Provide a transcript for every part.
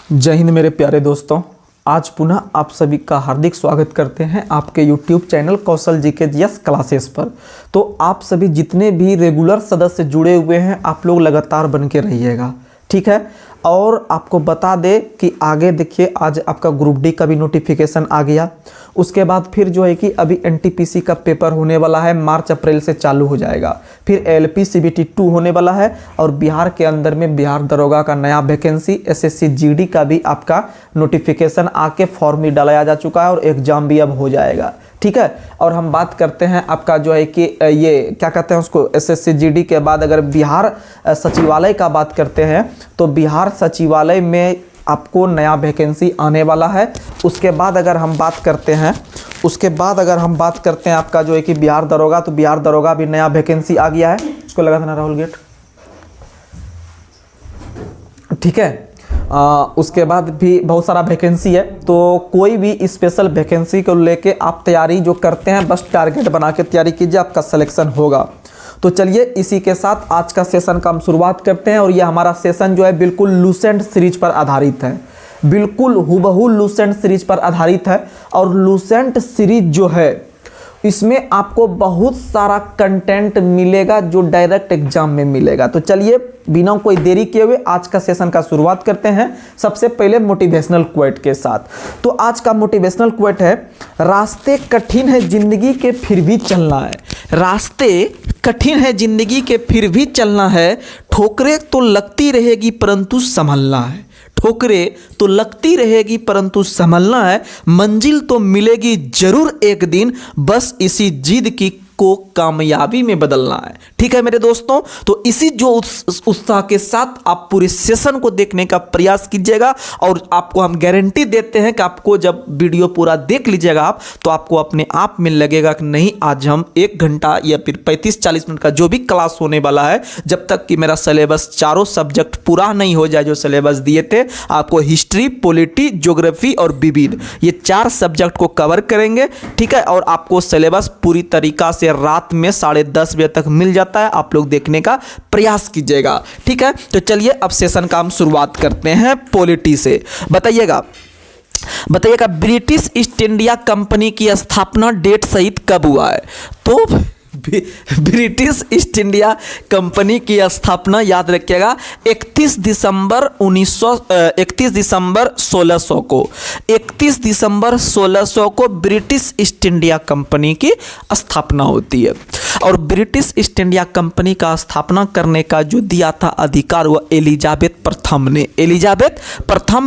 जय हिंद मेरे प्यारे दोस्तों। आज पुनः आप सभी का हार्दिक स्वागत करते हैं आपके YouTube चैनल कौशल जी के यस क्लासेस पर। तो आप सभी जितने भी रेगुलर सदस्य जुड़े हुए हैं आप लोग लगातार बन के रहिएगा, ठीक है। और आपको बता दें कि आगे देखिए आज आपका ग्रुप डी का भी नोटिफिकेशन आ गया। उसके बाद फिर जो है कि अभी एनटीपीसी का पेपर होने वाला है, मार्च अप्रैल से चालू हो जाएगा। फिर एलपी सीबीटी 2 होने वाला है और बिहार के अंदर में बिहार दरोगा का नया वैकेंसी, एसएससी जीडी का भी आपका नोटिफिकेशन आके फॉर्म भी डाला जा चुका है और एग्जाम भी अब हो जाएगा, ठीक है। और हम बात करते हैं आपका जो है कि ये क्या कहते हैं उसको, एसएससी जीडी के बाद अगर बिहार सचिवालय का बात करते हैं तो बिहार सचिवालय में आपको नया वैकेंसी आने वाला है। उसके बाद अगर हम बात करते हैं आपका जो है कि बिहार दरोगा, तो बिहार दरोगा भी नया वैकेंसी आ गया है। इसको लगा था ना राहुल गेट, ठीक है। उसके बाद भी बहुत सारा वैकेंसी है, तो कोई भी स्पेशल वैकेंसी को लेके आप तैयारी जो करते हैं बस टारगेट बना के तैयारी कीजिए, आपका सिलेक्शन होगा। तो चलिए इसी के साथ आज का सेशन का हम शुरुआत करते हैं। और ये हमारा सेशन जो है बिल्कुल लूसेंट सीरीज पर आधारित है, बिल्कुल हुबहू लूसेंट सीरीज पर आधारित है। और लूसेंट सीरीज जो है इसमें आपको बहुत सारा कंटेंट मिलेगा जो डायरेक्ट एग्जाम में मिलेगा। तो चलिए बिना कोई देरी किए हुए आज का सेशन का शुरुआत करते हैं। सबसे पहले मोटिवेशनल क्वोट के साथ। तो आज का मोटिवेशनल क्वोट है, रास्ते कठिन है जिंदगी के फिर भी चलना है। रास्ते कठिन है जिंदगी के फिर भी चलना है, ठोकरें तो लगती रहेगी परंतु संभलना है। ठोकरें तो लगती रहेगी परंतु संभलना है, मंजिल तो मिलेगी जरूर एक दिन, बस इसी जिद की को कामयाबी में बदलना है, ठीक है मेरे दोस्तों। तो इसी जो उत्साह के साथ आप पूरे सेशन को देखने का प्रयास कीजिएगा और आपको हम गारंटी देते हैं कि आपको जब वीडियो पूरा देख लीजिएगा आप, तो आपको अपने आप में लगेगा कि नहीं आज हम 1 घंटा या फिर 35-40 मिनट का जो भी क्लास होने वाला है, जब तक कि मेरा सिलेबस चारों सब्जेक्ट पूरा नहीं हो जाए, जो सिलेबस दिए थे आपको हिस्ट्री, पॉलिटी, ज्योग्राफी और विविध, ये 4 सब्जेक्ट को कवर करेंगे, ठीक है। और आपको सिलेबस पूरी तरीका से रात में 10:30 बजे तक मिल जाता है, आप लोग देखने का प्रयास कीजिएगा, ठीक है। तो चलिए अब सेशन का हम शुरुआत करते हैं पॉलिटी से। बताइएगा ब्रिटिश ईस्ट इंडिया कंपनी की स्थापना डेट सहित कब हुआ है? तो ब्रिटिश ईस्ट इंडिया कंपनी की स्थापना याद रखिएगा 31 दिसंबर 1600 को, 31 दिसंबर 1600 को ब्रिटिश ईस्ट इंडिया कंपनी की स्थापना होती है। और ब्रिटिश ईस्ट इंडिया कंपनी का स्थापना करने का जो दिया था अधिकार वह एलिजाबेथ प्रथम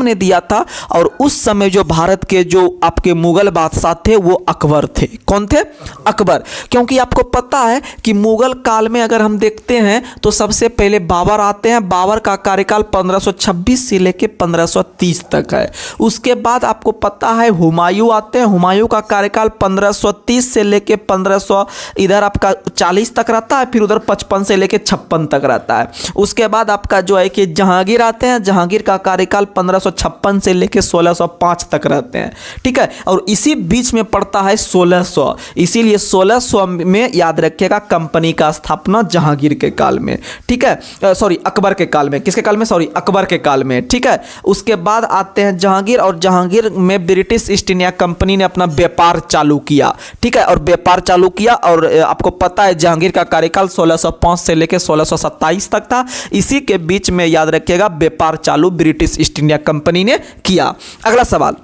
ने दिया था। और उस समय जो भारत के जो आपके मुगल बादशाह थे वो अकबर थे। कौन थे? अकबर। क्योंकि आपको पता है कि मुगल काल में अगर हम देखते हैं तो सबसे पहले बाबर आते हैं। बाबर का कार्यकाल 1526 से लेकर 1530 तक है। उसके बाद आपको पता है हुमायूं आते हैं। हुमायूं का कार्यकाल 1530 से लेकर 1500 इधर आपका 40 तक रहता है, फिर उधर 55 से लेकर 56 तक रहता है। उसके बाद आपका जो है कि जहांगीर आते हैं। जहांगीर का कार्यकाल 1556 से लेकर 1605 तक रहते हैं, ठीक है। और इसी बीच में पड़ता है 1600, इसीलिए 1600 में याद रखिएगा कंपनी का स्थापना जहांगीर के काल में, ठीक है। सॉरी अकबर के काल में, किसके काल में? सॉरी अकबर के काल में, ठीक है। उसके बाद आते हैं जहांगीर, और जहांगीर में ब्रिटिश ईस्ट इंडिया कंपनी ने अपना व्यापार चालू किया, ठीक है। और व्यापार चालू किया और आपको पता है जहांगीर का कार्यकाल 1605 से लेकर 1627 तक था। इसी के बीच में याद रखिएगा व्यापार चालू ब्रिटिश ईस्ट इंडिया कंपनी ने किया। अगला सवाल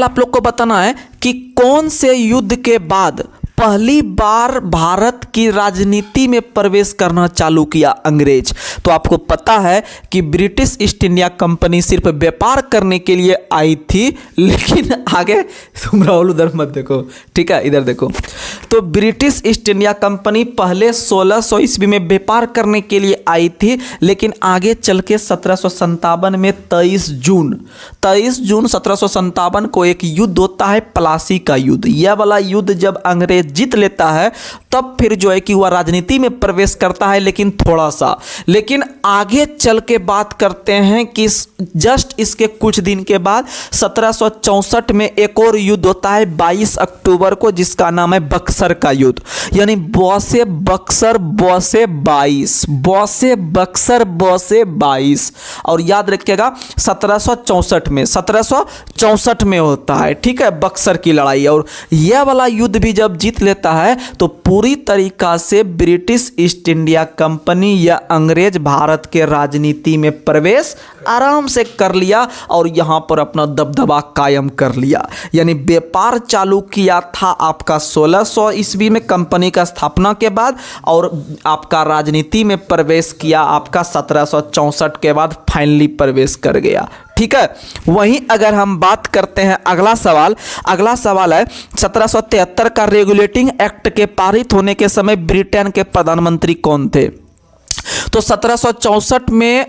आप लोग को बताना है कि कौन से युद्ध के बाद पहली बार भारत की राजनीति में प्रवेश करना चालू किया अंग्रेज? तो आपको पता है कि ब्रिटिश ईस्ट इंडिया कंपनी सिर्फ व्यापार करने के लिए आई थी, लेकिन आगे तुम राहुल उधर मत देखो, ठीक है, इधर देखो। तो ब्रिटिश ईस्ट इंडिया कंपनी पहले 1600 ईस्वी में व्यापार करने के लिए आई थी, लेकिन आगे चल के 1757 में 23 जून 1757 को एक युद्ध होता है, प्लासी का युद्ध। यह वाला युद्ध जब अंग्रेज जीत लेता है तब फिर जो है कि वह राजनीति में प्रवेश करता है, लेकिन थोड़ा सा। लेकिन आगे चल के बात करते हैं कि जस्ट इसके कुछ दिन के बाद 1764 में एक और युद्ध होता है 22 अक्टूबर को, जिसका नाम है बक्सर का युद्ध, यानी बौसे बक्सर बौसे 22, बौसे बक्सर बौसे 22। और याद रखिएगा 1764 में होता है, ठीक है, बक्सर की लड़ाई। और यह वाला युद्ध भी जब जीत लेता है तो पूरी तरीका से ब्रिटिश ईस्ट इंडिया कंपनी या अंग्रेज भारत के राजनीति में प्रवेश आराम से कर लिया और यहां पर अपना दबदबा कायम कर लिया। यानी व्यापार चालू किया था आपका 1600 ईस्वी में कंपनी का स्थापना के बाद, और आपका राजनीति में प्रवेश किया आपका 1764 के बाद फाइनली प्रवेश कर गया, ठीक है। वहीं अगर हम बात करते हैं अगला सवाल है 1773 का रेगुलेटिंग एक्ट के पारित होने के समय ब्रिटेन के प्रधानमंत्री कौन थे? तो 1764 में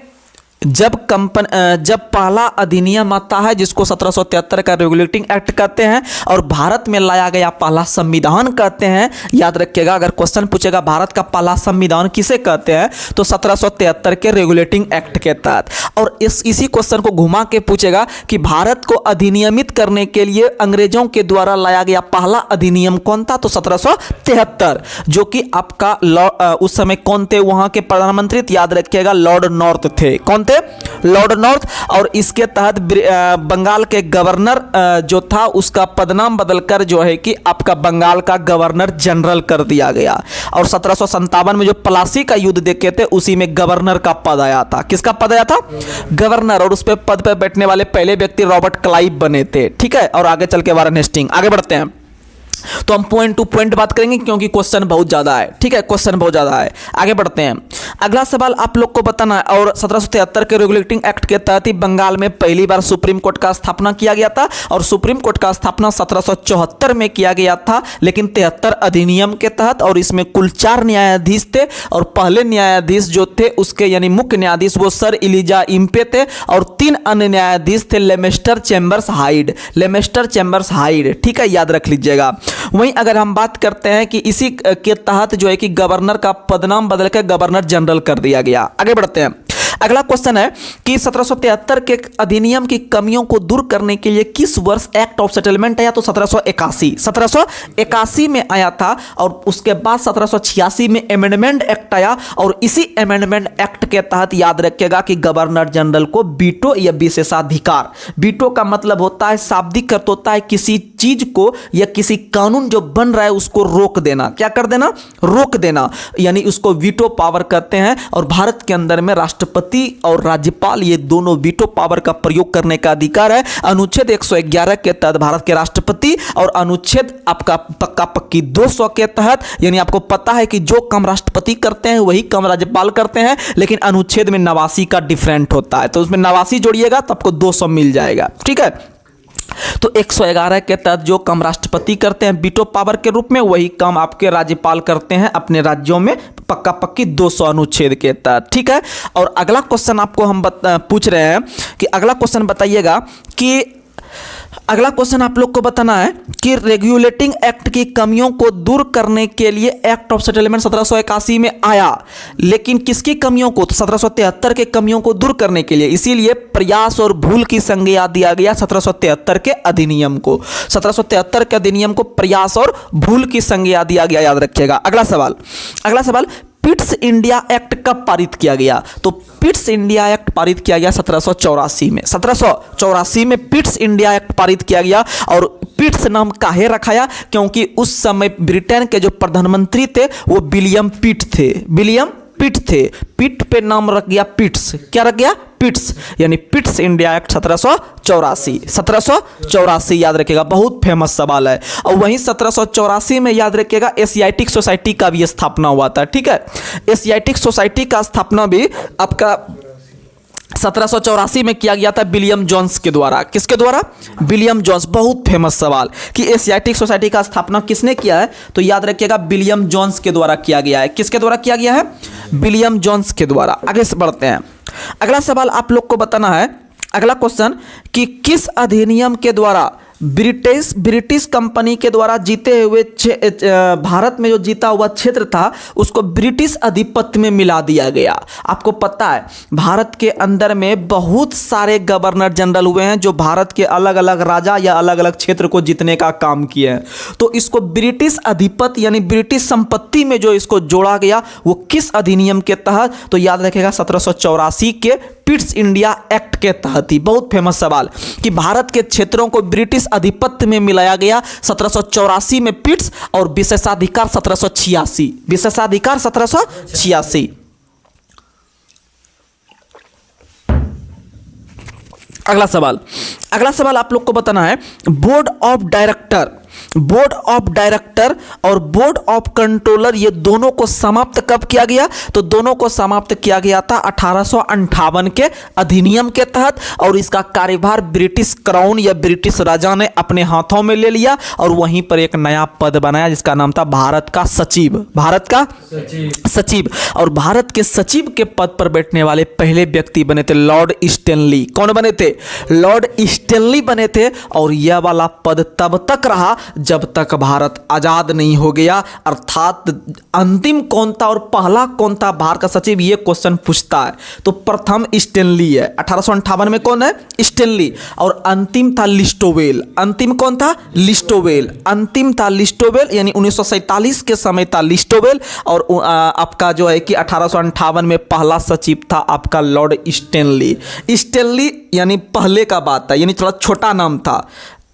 जब पहला अधिनियम आता है जिसको 1773 का रेगुलेटिंग एक्ट कहते हैं और भारत में लाया गया पहला संविधान कहते हैं। याद रखिएगा, अगर क्वेश्चन पूछेगा भारत का पहला संविधान किसे कहते हैं तो 1773 के रेगुलेटिंग एक्ट के तहत। और इसी क्वेश्चन को घुमा के पूछेगा कि भारत को अधिनियमित करने के लिए अंग्रेजों के द्वारा लाया गया पहला अधिनियम कौन था? तो 1773, जो कि आपका उस समय कौन थे वहां के प्रधानमंत्री? याद रखिएगा लॉर्ड नॉर्थ थे। कौन थे? Lord north. और इसके तहत बंगाल के गवर्नर जो था उसका पदनाम बदलकर जो है कि आपका बंगाल का गवर्नर जनरल कर दिया गया। और 1757 में जो प्लासी का युद्ध देखे थे उसी में गवर्नर का पद आया था। किसका पद आया था? गवर्नर। और उस पे पद पे बैठने वाले पहले व्यक्ति रॉबर्ट क्लाइव बने थे, ठीक है। और आगे चल के वारेन हेस्टिंग। आगे बढ़ते हैं तो हम पॉइंट टू पॉइंट बात करेंगे क्योंकि क्वेश्चन बहुत ज्यादा है, ठीक है, क्वेश्चन बहुत ज्यादा है। आगे बढ़ते हैं। अगला सवाल आप लोग को बताना है। और 1773 के रेगुलेटिंग एक्ट के तहत ही बंगाल में पहली बार सुप्रीम कोर्ट का स्थापना किया गया था। और सुप्रीम कोर्ट का स्थापना 1774 में किया गया था, लेकिन 73 अधिनियम के तहत। और इसमें कुल 4 न्यायाधीश थे और पहले न्यायाधीश जो थे उसके यानी मुख्य न्यायाधीश वो सर इलिजा इम्पे थे और 3 अन्य न्यायाधीश थे लेमेस्टर चैम्बर्स हाइड, लेमेस्टर चैम्बर्स हाइड, ठीक है, याद रख लीजिएगा। वहीं अगर हम बात करते हैं कि इसी के तहत जो है कि गवर्नर का पदनाम बदलकर गवर्नर जनरल कर दिया गया। आगे बढ़ते हैं। अगला क्वेश्चन है कि 1773 के अधिनियम की कमियों को दूर करने के लिए किस वर्ष एक्ट ऑफ सेटलमेंट आया? तो 1781 में आया था। और उसके बाद 1786 में अमेंडमेंट एक्ट आया। और इसी अमेंडमेंट एक्ट के तहत याद रखिएगा कि गवर्नर जनरल को वीटो या विशेषाधिकार, वीटो का मतलब होता है शाब्दिक अर्थ होता है किसी चीज को या किसी कानून जो बन रहा है उसको रोक देना। क्या कर देना? रोक देना, यानी उसको वीटो पावर कहते हैं। और भारत के अंदर में राष्ट्रपति और राज्यपाल ये दोनों वीटो पावर का प्रयोग करने का अधिकार है। अनुच्छेद 111 के तहत भारत के राष्ट्रपति और अनुच्छेद आपका पक्का पक्की 200 के तहत, यानी आपको पता है कि जो काम राष्ट्रपति करते हैं वही काम राज्यपाल करते हैं, लेकिन अनुच्छेद में 89 का डिफरेंट होता है। तो उसमें 89 जोड़िएगा तो आपको 200 मिल जाएगा, ठीक है। तो 111 के तहत जो काम राष्ट्रपति करते हैं वीटो पावर के रूप में, वही काम आपके राज्यपाल करते हैं अपने राज्यों में पक्का पक्की 200 अनुच्छेद के तहत, ठीक है। और अगला क्वेश्चन आपको हम पूछ रहे हैं कि अगला क्वेश्चन बताइएगा कि अगला क्वेश्चन आप लोग को बताना है कि रेगुलेटिंग एक्ट की कमियों को दूर करने के लिए एक्ट ऑफ सेटलमेंट 1781 में आया, लेकिन किसकी कमियों को? तो 1773 के कमियों को दूर करने के लिए, इसीलिए प्रयास और भूल की संज्ञा दिया गया 1773 के अधिनियम को। 1773 के अधिनियम को प्रयास और भूल की संज्ञा दिया गया, याद रखिएगा। अगला सवाल पिट्स इंडिया एक्ट कब पारित किया गया? तो पिट्स इंडिया एक्ट पारित किया गया 1784 में। 1784 में पिट्स इंडिया एक्ट पारित किया गया। और पिट्स नाम काहे रखाया? क्योंकि उस समय ब्रिटेन के जो प्रधानमंत्री थे वो विलियम पिट थे, विलियम पिट थे। पिट पे नाम रख गया पिट्स। क्या रख गया? पिट्स, यानी पिट्स इंडिया एक्ट 1784 याद रखिएगा, बहुत फेमस सवाल है। और वहीं 1784 में याद रखिएगा एशियाटिक सोसाइटी का भी स्थापना हुआ था, ठीक है। एशियाटिक सोसाइटी का स्थापना भी आपका 1784 में किया गया था विलियम जोन्स के द्वारा। किसके द्वारा? William Jones. बहुत फेमस सवाल कि एशियाटिक सोसाइटी का स्थापना किसने किया है? तो याद रखिएगा विलियम जोन्स के द्वारा किया गया है। किसके द्वारा किया गया है? विलियम जोन्स के द्वारा। आगे से बढ़ते हैं। अगला सवाल आप लोग को बताना है, अगला क्वेश्चन कि किस अधिनियम के द्वारा ब्रिटिश कंपनी के द्वारा जीते हुए भारत में जो जीता हुआ क्षेत्र था उसको ब्रिटिश अधिपत्य में मिला दिया गया। आपको पता है भारत के अंदर में बहुत सारे गवर्नर जनरल हुए हैं जो भारत के अलग अलग राजा या अलग अलग क्षेत्र को जीतने का काम किए हैं। तो इसको ब्रिटिश अधिपत्य यानी ब्रिटिश संपत्ति में जो इसको जोड़ा गया वो किस अधिनियम के तहत, तो याद रखेगा 1784 के पिट्स इंडिया एक्ट के तहत ही। बहुत फेमस सवाल कि भारत के क्षेत्रों को ब्रिटिश अधिपत्य में मिलाया गया 1784 में पिट्स और विशेषाधिकार 1786, विशेषाधिकार 1786। अगला सवाल आप लोग को बताना है बोर्ड ऑफ डायरेक्टर और बोर्ड ऑफ कंट्रोलर ये दोनों को समाप्त कब किया गया, तो दोनों को समाप्त किया गया था 1858 के अधिनियम के तहत और इसका कार्यभार ब्रिटिश क्राउन या ब्रिटिश राजा ने अपने हाथों में ले लिया और वहीं पर एक नया पद बनाया जिसका नाम था भारत का सचिव। और भारत के सचिव के पद पर बैठने वाले पहले व्यक्ति बने थे लॉर्ड स्टैनली। कौन बने थे? लॉर्ड स्टैनली बने थे। और यह वाला पद तब तक रहा जब तक भारत आजाद नहीं हो गया। अर्थात अंतिम कौन था और पहला कौन था भारत का सचिव, यह क्वेश्चन पूछता है। तो प्रथम स्टैनली है, 1858 में कौन है? स्टैनली। और अंतिम था लिस्टोवेल। अंतिम कौन था? लिस्टोवेल। अंतिम था लिस्टोवेल यानी 1947 के समय था लिस्टोवेल। और आपका जो है कि 1858 में पहला सचिव था आपका लॉर्ड स्टैनली। स्टैनली यानी पहले का बात था, यानी थोड़ा छोटा नाम था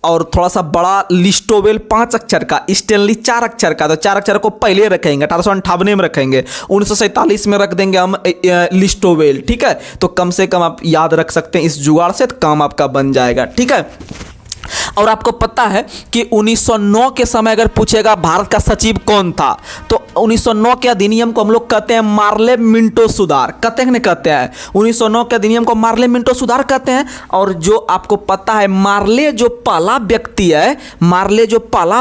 और थोड़ा सा बड़ा लिस्टोवेल 5 अक्षर का, स्टैनली 4 अक्षर का। तो 4 अक्षर को पहले रखेंगे, 1858 में रखेंगे, 1947 में रख देंगे हम लिस्टोवेल। ठीक है, तो कम से कम आप याद रख सकते हैं, इस जुगाड़ से काम आपका बन जाएगा। ठीक है, और आपको पता है कि 1909 के समय अगर पूछेगा भारत का सचिव कौन था, तो 1909 के अधिनियम को हम लोग कहते हैं मार्ले मिंटो सुधार। कहते हैं, नहीं कहते हैं? 1909 के अधिनियम को मार्ले मिंटो सुधार कहते हैं। और जो आपको पता है मार्ले जो पहला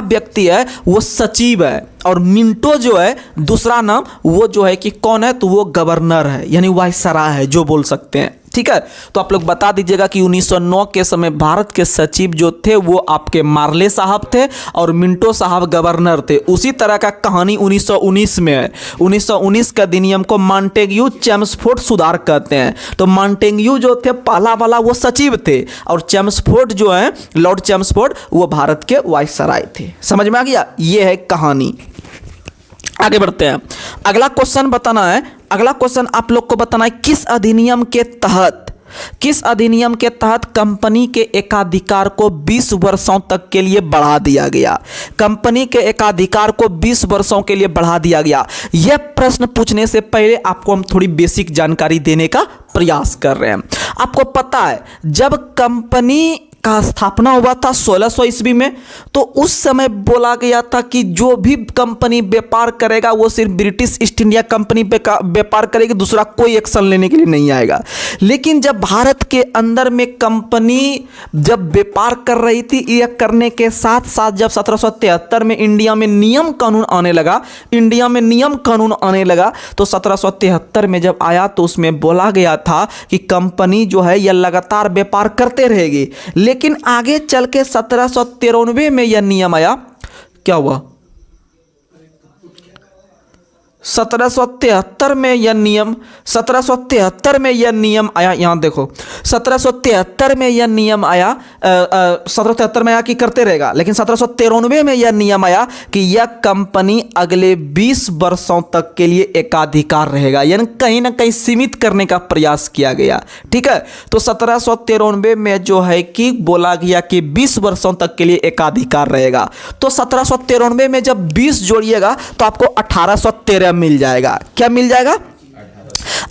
व्यक्ति है वो सचिव है और मिंटो जो है दूसरा नाम, वो जो है कि कौन है, तो वो गवर्नर है यानी वायसराय है जो बोल सकते हैं। ठीक है, तो आप लोग बता दीजिएगा कि 1909 के समय भारत के सचिव जो थे वो आपके मार्ले साहब थे और मिंटो साहब गवर्नर थे। उसी तरह का कहानी 1919 में है। 1919 का अधिनियम को मॉन्टेग्यू चेम्सफोर्ड सुधार कहते हैं। तो मॉन्टेग्यू जो थे पहला वाला वो सचिव थे और चेम्सफोर्ड जो है लॉर्ड चेम्सफोर्ड वो भारत के वायसराय थे। समझ में आ गया? ये है कहानी। आगे बढ़ते हैं। अगला क्वेश्चन आप लोग को बताना है किस अधिनियम के तहत कंपनी के एकाधिकार को 20 वर्षों तक के लिए बढ़ा दिया गया। कंपनी के एकाधिकार को 20 वर्षों के लिए बढ़ा दिया गया। यह प्रश्न पूछने से पहले आपको हम थोड़ी बेसिक जानकारी देने का प्रयास कर रहे हैं। आपको पता है जब कंपनी का स्थापना हुआ था 1600 ईस्वी में, तो उस समय बोला गया था कि जो भी कंपनी व्यापार करेगा वो सिर्फ ब्रिटिश ईस्ट इंडिया कंपनी पे व्यापार करेगी, दूसरा कोई एक्शन लेने के लिए नहीं आएगा। लेकिन जब भारत के अंदर में कंपनी जब व्यापार कर रही थी, यह करने के साथ साथ जब 1773 में इंडिया में नियम कानून आने लगा, तो 1773 में जब आया तो उसमें बोला गया था कि कंपनी जो है यह लगातार व्यापार करते रहेगी। लेकिन आगे चल के 1793 में यह नियम आया। क्या हुआ? 1773 में यह नियम आया। यहां देखो 1773 में यह नियम आया, 1773 में आया कि करते रहेगा, लेकिन 1793 में यह नियम आया कि यह कंपनी अगले 20 वर्षों तक के लिए एकाधिकार रहेगा, यानी कहीं ना कहीं सीमित करने का प्रयास किया गया। ठीक है, तो 1793 में जो है कि बोला गया कि 20 वर्षों तक के लिए एकाधिकार रहेगा। तो 1793 में जब 20 जोड़िएगा तो आपको 1813 मिल जाएगा। क्या मिल जाएगा?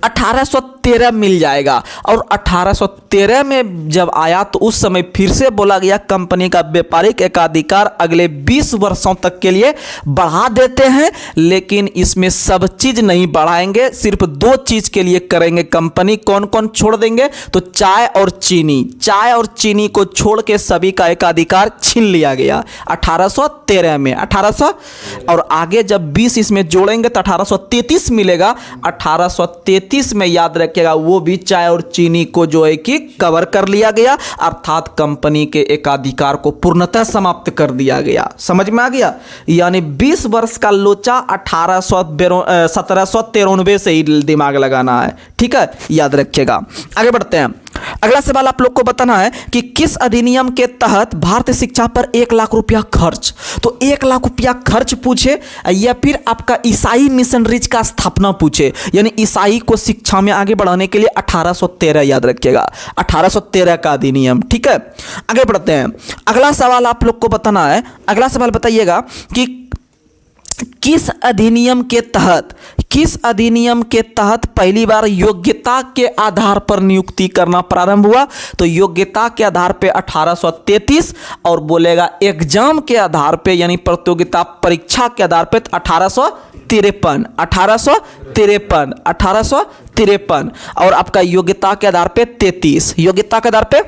1813 मिल जाएगा। और 1813 में जब आया तो उस समय फिर से बोला गया कंपनी का व्यापारिक एकाधिकार अगले 20 वर्षों तक के लिए बढ़ा देते हैं, लेकिन इसमें सब चीज नहीं बढ़ाएंगे, सिर्फ 2 चीज के लिए करेंगे कंपनी। कौन कौन छोड़ देंगे? तो चाय और चीनी को छोड़ के सभी का एकाधिकार छीन लिया गया 1813 में। 1800 और आगे जब 20 इसमें जोड़ेंगे तो 1833 मिलेगा। 1833 1833 में याद रखिएगा वो भी चाय और चीनी को जो है कि कवर कर लिया गया, अर्थात कंपनी के एकाधिकार को पूर्णतः समाप्त कर दिया गया। समझ में आ गया? यानी 20 वर्ष का लोचा 1793 से ही दिमाग लगाना है। ठीक है, याद रखिएगा। आगे बढ़ते हैं। अगला सवाल आप लोग को बताना है कि किस अधिनियम के तहत भारतीय शिक्षा पर 1 लाख रुपया खर्च। तो 1 लाख रुपया खर्च पूछे या फिर आपका ईसाई मिशनरीज का स्थापना पूछे, यानी ईसाई को शिक्षा में आगे बढ़ाने के लिए 1813 याद रखिएगा, 1813 का अधिनियम। ठीक है, आगे बढ़ते हैं। अगला सवाल आप लोग को बताना है। अगला सवाल बताइएगा कि किस अधिनियम के तहत पहली बार योग्यता के आधार पर नियुक्ति करना प्रारंभ हुआ। तो योग्यता के आधार पे 1833 और बोलेगा एग्जाम के आधार पे यानी प्रतियोगिता परीक्षा के आधार पे 1853 और आपका योग्यता के आधार पे 33 योग्यता के आधार पे।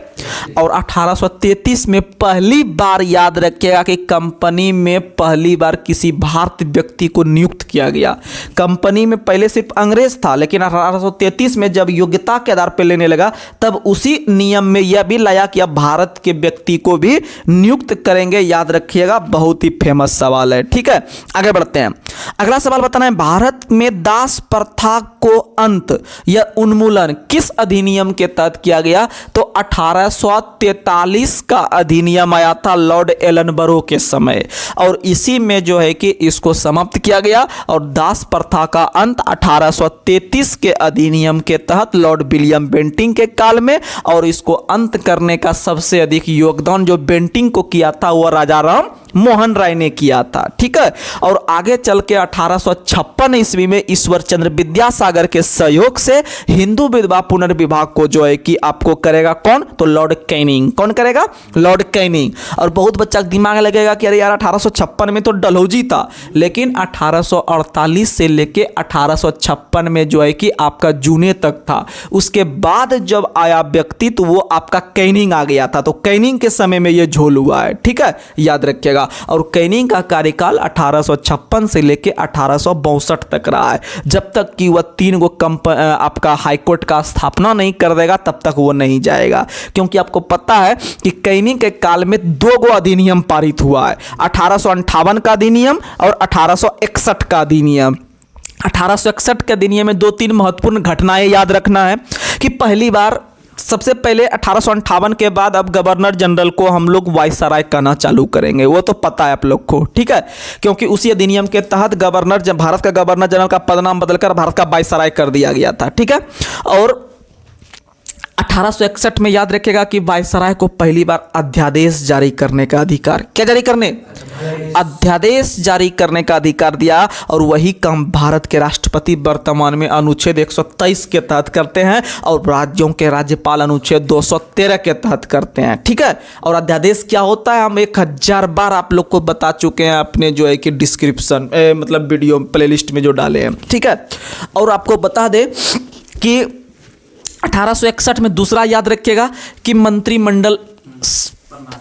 और 1833 में पहली बार याद रखिएगा कि कंपनी में पहली बार किसी भारतीय व्यक्ति को नियुक्त किया गया। कंपनी में पहले सिर्फ अंग्रेज था, लेकिन 1833 में जब योग्यता के आधार पर लेने लगा तब उसी नियम में यह भी लाया कि अब भारत के व्यक्ति को भी नियुक्त करेंगे। याद रखिएगा, बहुत ही फेमस सवाल है। ठीक है, आगे बढ़ते हैं। अगला सवाल बताना है, भारत में दास प्रथा को अंत या उन्मूलन किस अधिनियम के तहत किया गया। तो 1843 का अधिनियम आया था लॉर्ड एलनबरो के समय, और इसी में जो है कि इसको समाप्त किया गया। और दास प्रथा का अंत 1833 के अधिनियम के तहत लॉर्ड विलियम बेंटिंग के काल में, और इसको अंत करने का सबसे अधिक योगदान जो बेंटिंग को किया था वह राजा राम मोहन राय ने किया था। ठीक है, और आगे चल के 1856 ईस्वी में ईश्वर चंद्र विद्यासागर के सहयोग से हिंदू विधवा पुनर्विवाह को जो है कि आपको करेगा कौन। तो लॉर्ड कैनिंग। कौन करेगा? Lord Canning. और बहुत बच्चा दिमाग लगेगा कि अरे यार 1856 में तो डलहौजी था, लेकिन 1848 से लेके 1856 में जो है कि आपका जूने तक था। उसके बाद जब आया व्यक्ति तो वो आपका कैनिंग आ गया था। तो कैनिंग के समय में ये झोल हुआ है। ठीक है, याद रखिएगा। और कैनिंग का कार्यकाल 1856 से लेके 1862 तक रहा है। जब तक कि वह 3 गो आपका हाईकोर्ट का स्थापना नहीं कर देगा तब तक वो नहीं जाएगा। क्योंकि आपको पता है कि कैनिंग के काल में 2 गो अधिनियम पारित हुआ है, 1858 का अधिनियम और 1861 का अधिनियम। 1861 के अधिनियम में 2-3 महत्वपूर्ण घटनाएं याद रखना है कि पहली बार सबसे पहले 1858 के बाद अब गवर्नर जनरल को हम लोग वायसराय कहना चालू करेंगे, वो तो पता है आप लोग को। ठीक है, क्योंकि उसी अधिनियम के तहत भारत का गवर्नर जनरल का पदनाम बदलकर भारत का वायसराय कर दिया गया था। ठीक है, और 1861 में याद रखिएगा कि वायसराय को पहली बार अध्यादेश जारी करने का अधिकार, क्या जारी करने? अध्यादेश जारी करने का अधिकार दिया। और वही काम भारत के राष्ट्रपति वर्तमान में अनुच्छेद 123 के तहत करते हैं और राज्यों के राज्यपाल अनुच्छेद 213 के तहत करते हैं। ठीक है, और अध्यादेश क्या होता है हम 1000 बार आप लोग को बता चुके हैं अपने जो है कि डिस्क्रिप्शन मतलब वीडियो प्लेलिस्ट में जो डाले हैं। ठीक है, और आपको बता दें कि 1861 में दूसरा याद रखिएगा कि मंत्रिमंडल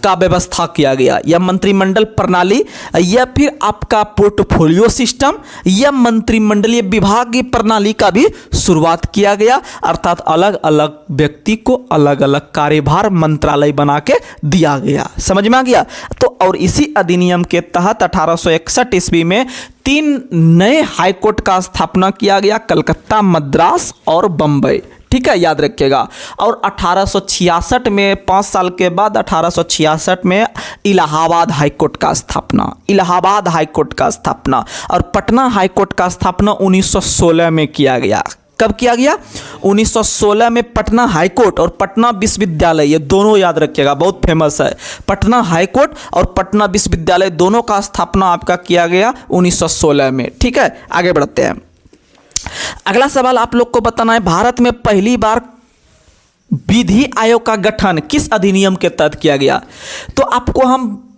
का व्यवस्था किया गया, या मंत्रिमंडल प्रणाली या फिर आपका पोर्टफोलियो सिस्टम या मंत्रिमंडलीय विभागीय प्रणाली का भी शुरुआत किया गया। अर्थात अलग अलग व्यक्ति को अलग अलग कार्यभार मंत्रालय बना के दिया गया। समझ में आ गया? तो और इसी अधिनियम के तहत 1861 ईस्वी में 3 नए हाईकोर्ट का स्थापना किया गया, कलकत्ता, मद्रास और बंबई। ठीक है, याद रखिएगा। और 1866 में 5 साल के बाद 1866 में इलाहाबाद हाईकोर्ट का स्थापना, इलाहाबाद हाईकोर्ट का स्थापना। और पटना हाईकोर्ट का स्थापना 1916 में किया गया। कब किया गया? 1916 में पटना हाईकोर्ट और पटना विश्वविद्यालय, ये दोनों याद रखिएगा, बहुत फेमस है। पटना हाईकोर्ट और पटना विश्वविद्यालय दोनों का स्थापना आपका किया गया 1916 में। ठीक है, आगे बढ़ते हैं। अगला सवाल आप लोग को बताना है, भारत में पहली बार विधि आयोग का गठन किस अधिनियम के तहत किया गया। तो आपको हम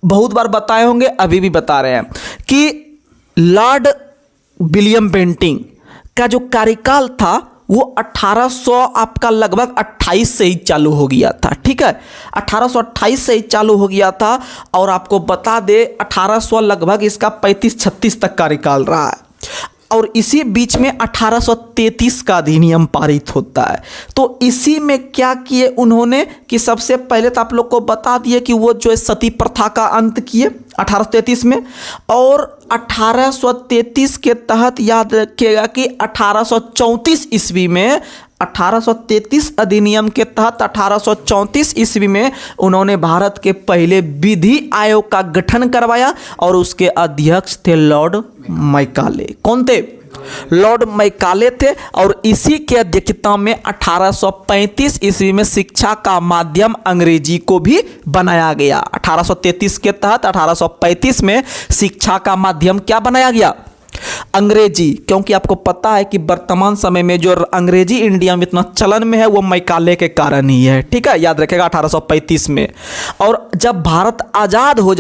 बहुत बार बताए होंगे, अभी भी बता रहे हैं कि लॉर्ड विलियम बेंटिंग का जो कार्यकाल था वो 1800 आपका लगभग 28 से ही चालू हो गया था। ठीक है, 1828 से ही चालू हो गया था। और आपको बता दे 1800 लगभग इसका 35-36 तक कार्यकाल रहा है। और इसी बीच में 1833 का अधिनियम पारित होता है। तो इसी में क्या किए उन्होंने कि सबसे पहले तो आप लोग को बता दिए कि वो जो है सती प्रथा का अंत किए 1833 में, और 1833 के तहत याद रखिएगा कि 1834 ईस्वी में 1833 अधिनियम के तहत 1834 ईस्वी में उन्होंने भारत के पहले विधि आयोग का गठन करवाया और उसके अध्यक्ष थे लॉर्ड मैकाले। कौन थे? लॉर्ड मैकाले थे। और इसी के अध्यक्षता में 1835 ईस्वी में शिक्षा का माध्यम अंग्रेजी को भी बनाया गया। 1833 के तहत 1835 में शिक्षा का माध्यम क्या बनाया गया? अंग्रेजी। क्योंकि आपको पता है कि वर्तमान समय में जो अंग्रेजी इंडिया में इतना चलन में है वो मैकाले के कारण ही है। ठीक है, याद रखेगा 1835 में। और जब भारत आज़ाद हो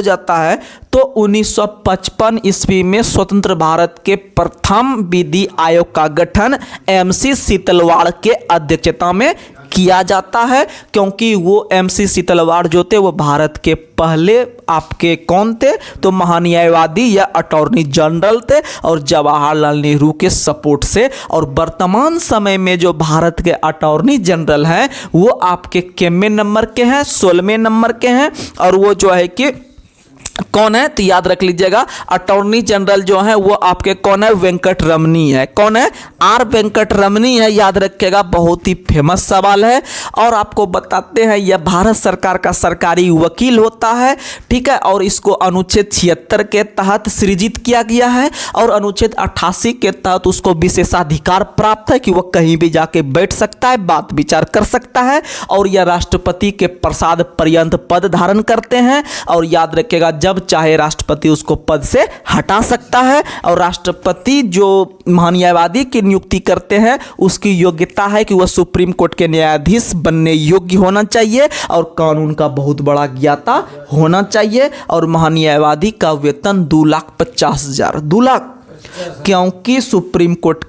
जाता है, तो 1955 ईस्वी में स्वतंत्र भारत के प्रथम विधि आयोग का गठन MC सीतलवाड़ के अध्यक्षता में किया जाता है। क्योंकि वो MC सीतलवाड़ जो थे वो भारत के पहले आपके कौन थे? तो महान्यायवादी या अटॉर्नी जनरल थे, और जवाहरलाल नेहरू के सपोर्ट से। और वर्तमान समय में जो भारत के अटॉर्नी जनरल हैं वो आपके कितने नंबर के हैं? 16वें नंबर के हैं। और वो जो है कि कौन है? तो याद रख लीजिएगा, अटॉर्नी जनरल जो है वो आपके कौन है? वेंकट रमनी है। कौन है? आर वेंकट रमनी है। याद रखिएगा, बहुत ही फेमस सवाल है। और आपको बताते हैं यह भारत सरकार का सरकारी वकील होता है। ठीक है, और इसको अनुच्छेद 76 के तहत सृजित किया गया है, और अनुच्छेद 88 के तहत उसको विशेषाधिकार प्राप्त है कि वह कहीं भी जाके बैठ सकता है, बात विचार कर सकता है। और यह राष्ट्रपति के प्रसाद पर्यंत पद धारण करते हैं। और याद रखिएगा, जब चाहे राष्ट्रपति उसको पद से हटा सकता है। और राष्ट्रपति जो महान्यायवादी की नियुक्ति करते हैं उसकी योग्यता है कि वह सुप्रीम कोर्ट के न्यायाधीश बनने योग्य होना चाहिए और कानून का बहुत बड़ा ज्ञाता होना चाहिए। और महान्यायवादी का वेतन 2,50,000 2 लाख। क्योंकि सुप्रीम कोर्ट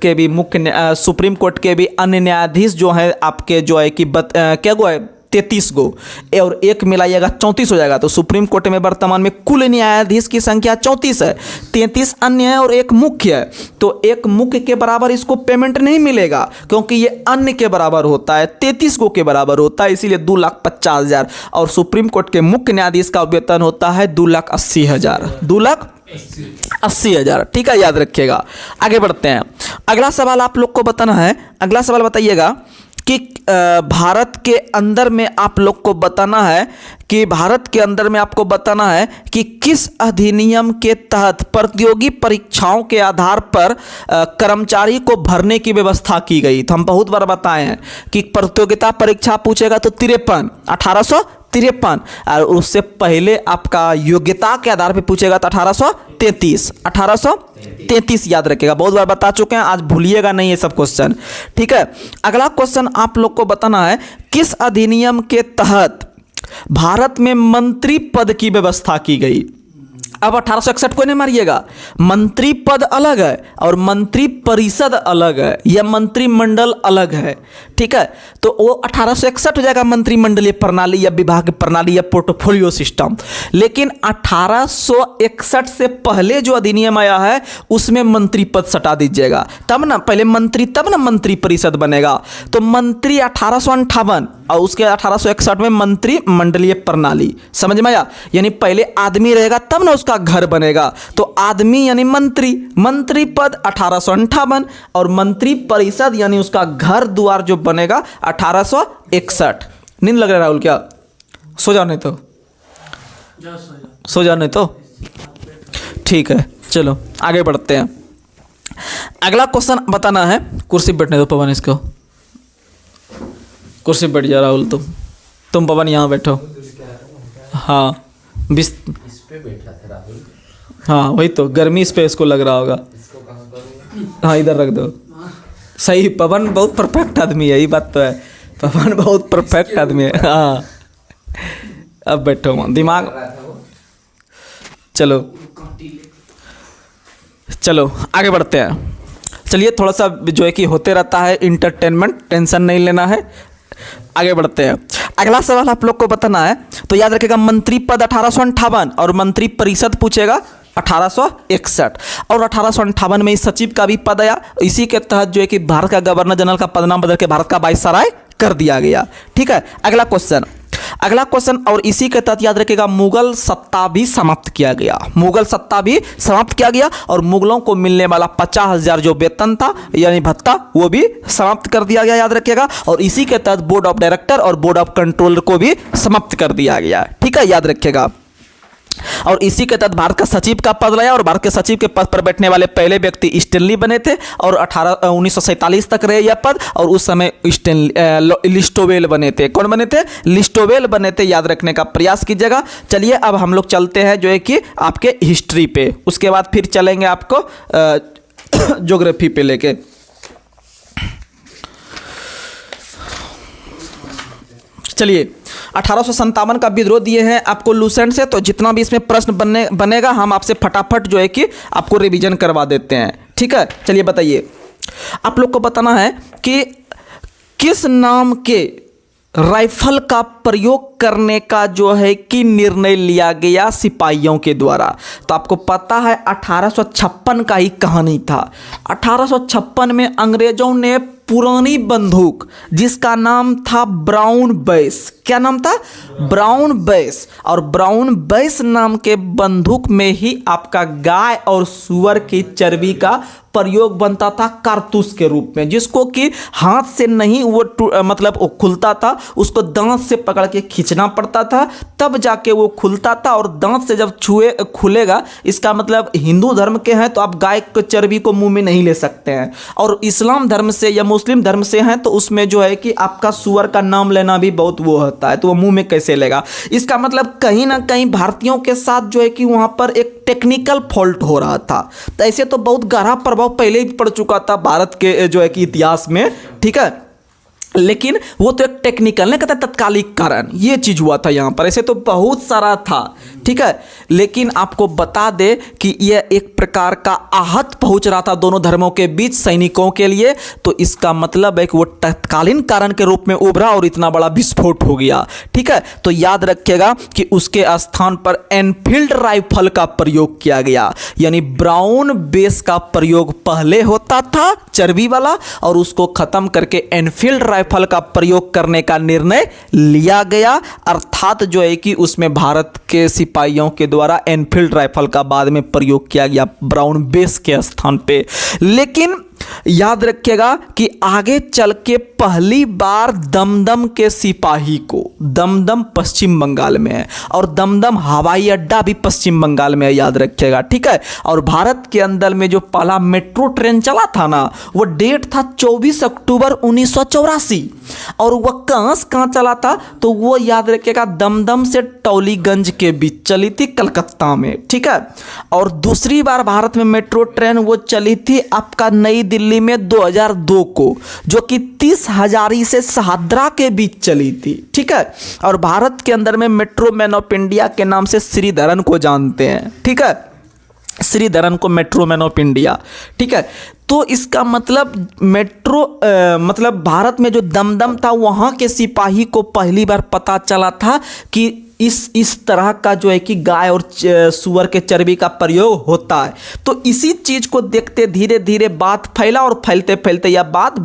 के भी अन्य न्यायाधीश जो है आपके जो है कि क्या गो है 33 गो, और एक मिलाइएगा 34 हो जाएगा। तो सुप्रीम कोर्ट में वर्तमान में कुल न्यायाधीश की संख्या 34 है, 33 अन्य है और एक मुख्य है। तो एक मुख्य के बराबर इसको पेमेंट नहीं मिलेगा क्योंकि ये अन्य के बराबर होता है, 33 गो के बराबर होता है, इसीलिए 2,50,000। और सुप्रीम कोर्ट के मुख्य न्यायाधीश का वेतन होता है 2,80,000 2,80,000। ठीक है, याद रखिएगा। आगे बढ़ते हैं। अगला सवाल आप लोग को बताना है। अगला सवाल बताइएगा कि भारत के अंदर में आप लोग को बताना है कि किस अधिनियम के तहत प्रतियोगी परीक्षाओं के आधार पर कर्मचारी को भरने की व्यवस्था की गई। तो हम बहुत बार बताए हैं कि प्रतियोगिता परीक्षा पूछेगा तो 1853, और उससे पहले आपका योग्यता के आधार पर पूछेगा तो 1833 याद रखिएगा। बहुत बार बता चुके हैं, आज भूलिएगा नहीं ये सब क्वेश्चन। ठीक है, अगला क्वेश्चन आप लोग को बताना है किस अधिनियम के तहत भारत में मंत्री पद की व्यवस्था की गई। अब 1861 को नहीं मारिएगा, मंत्री पद अलग है और मंत्री परिषद अलग है या मंत्रिमंडल अलग है। ठीक है, तो वो 1861 हो जाएगा मंत्रिमंडलीय प्रणाली या विभाग प्रणाली या पोर्टफोलियो सिस्टम। लेकिन 1861 से पहले जो अधिनियम आया है उसमें मंत्री पद सटा दीजिएगा, तब ना पहले मंत्री तब ना मंत्री परिषद बनेगा। तो मंत्री 1858 और उसके 1861 में मंत्रिमंडलीय प्रणाली। समझ में आया? यानी पहले आदमी रहेगा तब ना उसका घर बनेगा। तो आदमी यानी मंत्री पद 1858 और मंत्री परिषद यानी उसका घर द्वार जो बनेगा 1861। नींद लग रहा है राहुल? क्या सो जाओ नहीं तो ठीक है, चलो आगे बढ़ते हैं। अगला क्वेश्चन बताना है। कुर्सी बैठने दो पवन, इसको कुर्सी बैठ जा राहुल। तुम पवन यहाँ बैठो। हाँ इस पे बैठा था राहुल। हाँ वही तो, गर्मी इस पे इसको लग रहा होगा। हाँ इधर रख दो। सही, पवन बहुत परफेक्ट आदमी है, ये बात तो है। पवन बहुत परफेक्ट आदमी है। हाँ अब बैठो दिमाग। चलो आगे बढ़ते हैं। चलिए थोड़ा सा जो है कि होते रहता है इंटरटेनमेंट, टेंशन नहीं लेना है। आगे बढ़ते हैं। अगला सवाल आप लोग को बताना है, तो याद रखिएगा मंत्री पद 1858 और मंत्री परिषद पूछेगा 1861। और 1858 में इस सचिव का भी पद आया। इसी के तहत जो है कि भारत का गवर्नर जनरल का पदनाम बदल के भारत का वाइसराय कर दिया गया। ठीक है, अगला क्वेश्चन और इसी के तहत याद रखिएगा मुगल सत्ता भी समाप्त किया गया। मुगल सत्ता भी समाप्त किया गया और मुगलों को मिलने वाला 50,000 जो वेतन था यानी भत्ता वो भी समाप्त कर दिया गया, याद रखिएगा। और इसी के तहत बोर्ड ऑफ डायरेक्टर और बोर्ड ऑफ कंट्रोलर को भी समाप्त कर दिया गया। ठीक है, याद रखिएगा। और इसी के तहत भारत का सचिव का पद लाया और भारत के सचिव के पद पर बैठने वाले पहले व्यक्ति स्टैनली बने थे और 1947 तक रहे यह पद। और उस समय लिस्टोवेल बने थे। कौन बने थे? लिस्टोवेल बने थे, याद रखने का प्रयास कीजिएगा। चलिए अब हम लोग चलते हैं जो है कि आपके हिस्ट्री पे, उसके बाद फिर चलेंगे आपको ज्योग्राफी पे लेके। चलिए 1857 का विद्रोह दिए हैं आपको लूसेंट से, तो जितना भी इसमें प्रश्न बनेगा हम आपसे फटाफट जो है कि आपको रिवीजन करवा देते हैं। ठीक है, चलिए बताइए, आप लोग को बताना है कि किस नाम के राइफल का प्रयोग करने का जो है कि निर्णय लिया गया सिपाहियों के द्वारा। तो आपको पता है 1856 का ही कहानी था। 1856 में अंग्रेजों ने पुरानी बंदूक जिसका नाम था ब्राउन बेस, क्या नाम था? Brown base. और ब्राउन बेस नाम के बंदूक में ही आपका गाय और सुअर की चर्बी का प्रयोग बनता था कारतूस के रूप में, जिसको कि हाथ से नहीं वो मतलब वो खुलता था, उसको दांत से पकड़ के खींचना पड़ता था तब जाके वो खुलता था। और दांत से जब छुए खुलेगा, इसका मतलब हिंदू धर्म के हैं तो आप गाय के चर्बी को मुंह में नहीं ले सकते हैं, और इस्लाम धर्म से या मुस्लिम धर्म से हैं तो उसमें जो है कि आपका सुअर का नाम लेना भी बहुत वो होता है, तो वो मुंह में कैसे लेगा। इसका मतलब कहीं ना कहीं भारतीयों के साथ जो है कि वहां पर एक टेक्निकल फॉल्ट हो रहा था। तो ऐसे तो बहुत गहरा प्रभाव पहले ही पड़ चुका था भारत के जो है कि इतिहास में। ठीक है, लेकिन वो तो एक टेक्निकल नहीं कहता, तत्कालिक कारण ये चीज हुआ था यहाँ पर। ऐसे तो बहुत सारा था। ठीक है, लेकिन आपको बता दे कि यह एक प्रकार का आहत पहुंच रहा था दोनों धर्मों के बीच सैनिकों के लिए, तो इसका मतलब है कि वो तत्कालीन कारण के रूप में उभरा और इतना बड़ा विस्फोट हो गया। ठीक है, तो याद रखिएगा कि उसके स्थान पर एनफील्ड राइफल का प्रयोग किया गया, यानी ब्राउन बेस का प्रयोग पहले होता था चर्बी वाला, और उसको खत्म करके एनफील्ड राइफल का प्रयोग करने का निर्णय लिया गया। अर्थात जो है कि उसमें भारत के सिपाहियों के द्वारा एनफील्ड राइफल का बाद में प्रयोग किया गया ब्राउन बेस के स्थान पे। लेकिन याद रखिएगा कि आगे चल के पहली बार दमदम के सिपाही को, दमदम पश्चिम बंगाल में है और दमदम हवाई अड्डा भी पश्चिम बंगाल में है, याद रखिएगा। ठीक है, और भारत के अंदर में जो पहला मेट्रो ट्रेन चला था ना, वो डेट था 24 अक्टूबर 1984, और वह कहाँ चला था? तो वो याद रखिएगा दमदम से टौलीगंज के बीच चली थी, कलकत्ता में। ठीक है, और दूसरी बार भारत में मेट्रो ट्रेन वो चली थी आपका नई दिल्ली में 2002 को, जो कि 30 हजारी से शहादरा के बीच चली थी। ठीक है, और भारत के अंदर में मेट्रो मैन ऑफ इंडिया के नाम से श्रीधरन को जानते हैं। ठीक है, श्रीधरन को मेट्रो मैन ऑफ इंडिया। ठीक है, तो इसका मतलब मेट्रो मतलब भारत में जो दमदम था वहाँ के सिपाही को पहली बार पता चला था कि इस तरह का जो है कि गाय और सुअर के चर्बी का प्रयोग होता है। तो इसी चीज़ को देखते धीरे धीरे बात फैला, और फैलते फैलते यह बात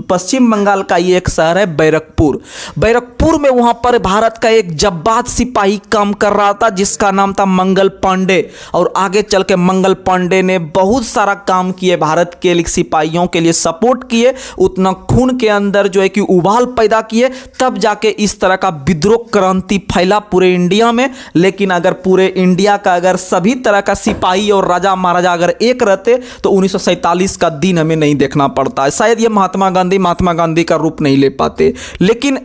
पश्चिम बंगाल का ये एक शहर है बैरकपुर। बैरकपुर में वहाँ पर भारत का एक जब्बाद सिपाही काम कर रहा था जिसका नाम था मंगल पांडे, और आगे चल के मंगल पांडे ने बहुत सारा काम किए भारत के सिपाहियों के लिए, सपोर्ट किए, उतना खून के अंदर जो है कि उबाल पैदा किए, तब जाके इस तरह का विद्रोह क्रांति पूरे इंडिया में। लेकिन अगर पूरे इंडिया का अगर सभी तरह का सिपाही और राजा महाराजा अगर एक रहते तो 1947 का दिन हमें नहीं देखना पड़ता है, शायद ये महात्मा गांधी का रूप नहीं ले पाते। लेकिन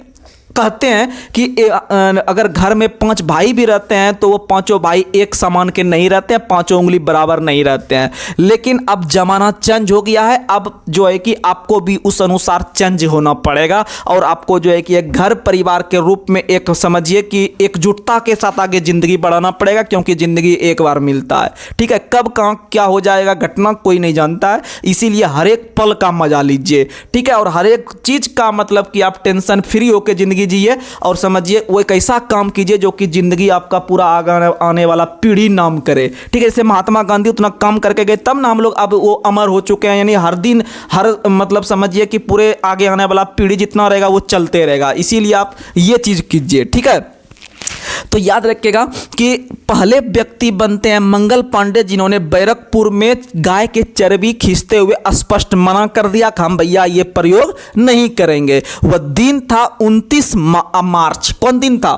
कहते हैं कि अगर घर में 5 भाई भी रहते हैं तो वो पांचों भाई एक समान के नहीं रहते हैं, पांचों उंगली बराबर नहीं रहते हैं। लेकिन अब जमाना चेंज हो गया है, अब जो है कि आपको भी उस अनुसार चेंज होना पड़ेगा, और आपको जो है कि एक घर परिवार के रूप में एक समझिए कि एकजुटता के साथ आगे जिंदगी बढ़ाना पड़ेगा, क्योंकि जिंदगी एक बार मिलता है। ठीक है, कब कहाँ क्या हो जाएगा घटना कोई नहीं जानता है, इसीलिए हर एक पल का मजा लीजिए। ठीक है, और हर एक चीज का मतलब कि आप टेंशन फ्री होकर जिंदगी ज़िंदगी जिए और समझिए वो एक ऐसा काम कीजिए जो कि ज़िंदगी आपका पूरा आने वाला पीढ़ी नाम करे। ठीक है, जैसे महात्मा गांधी उतना काम करके गए तब ना हम लोग अब वो अमर हो चुके हैं, यानी हर दिन हर मतलब समझिए कि पूरे आगे आने वाला पीढ़ी जितना रहेगा वो चलते रहेगा। इसीलिए आप ये चीज़ कीजिए। ठीक है, तो याद रखिएगा कि पहले व्यक्ति बनते हैं मंगल पांडे जिन्होंने बैरकपुर में गाय के चर्बी खींचते हुए स्पष्ट मना कर दिया कि हम भैया ये प्रयोग नहीं करेंगे। वह दिन था 29 मार्च। कौन दिन था?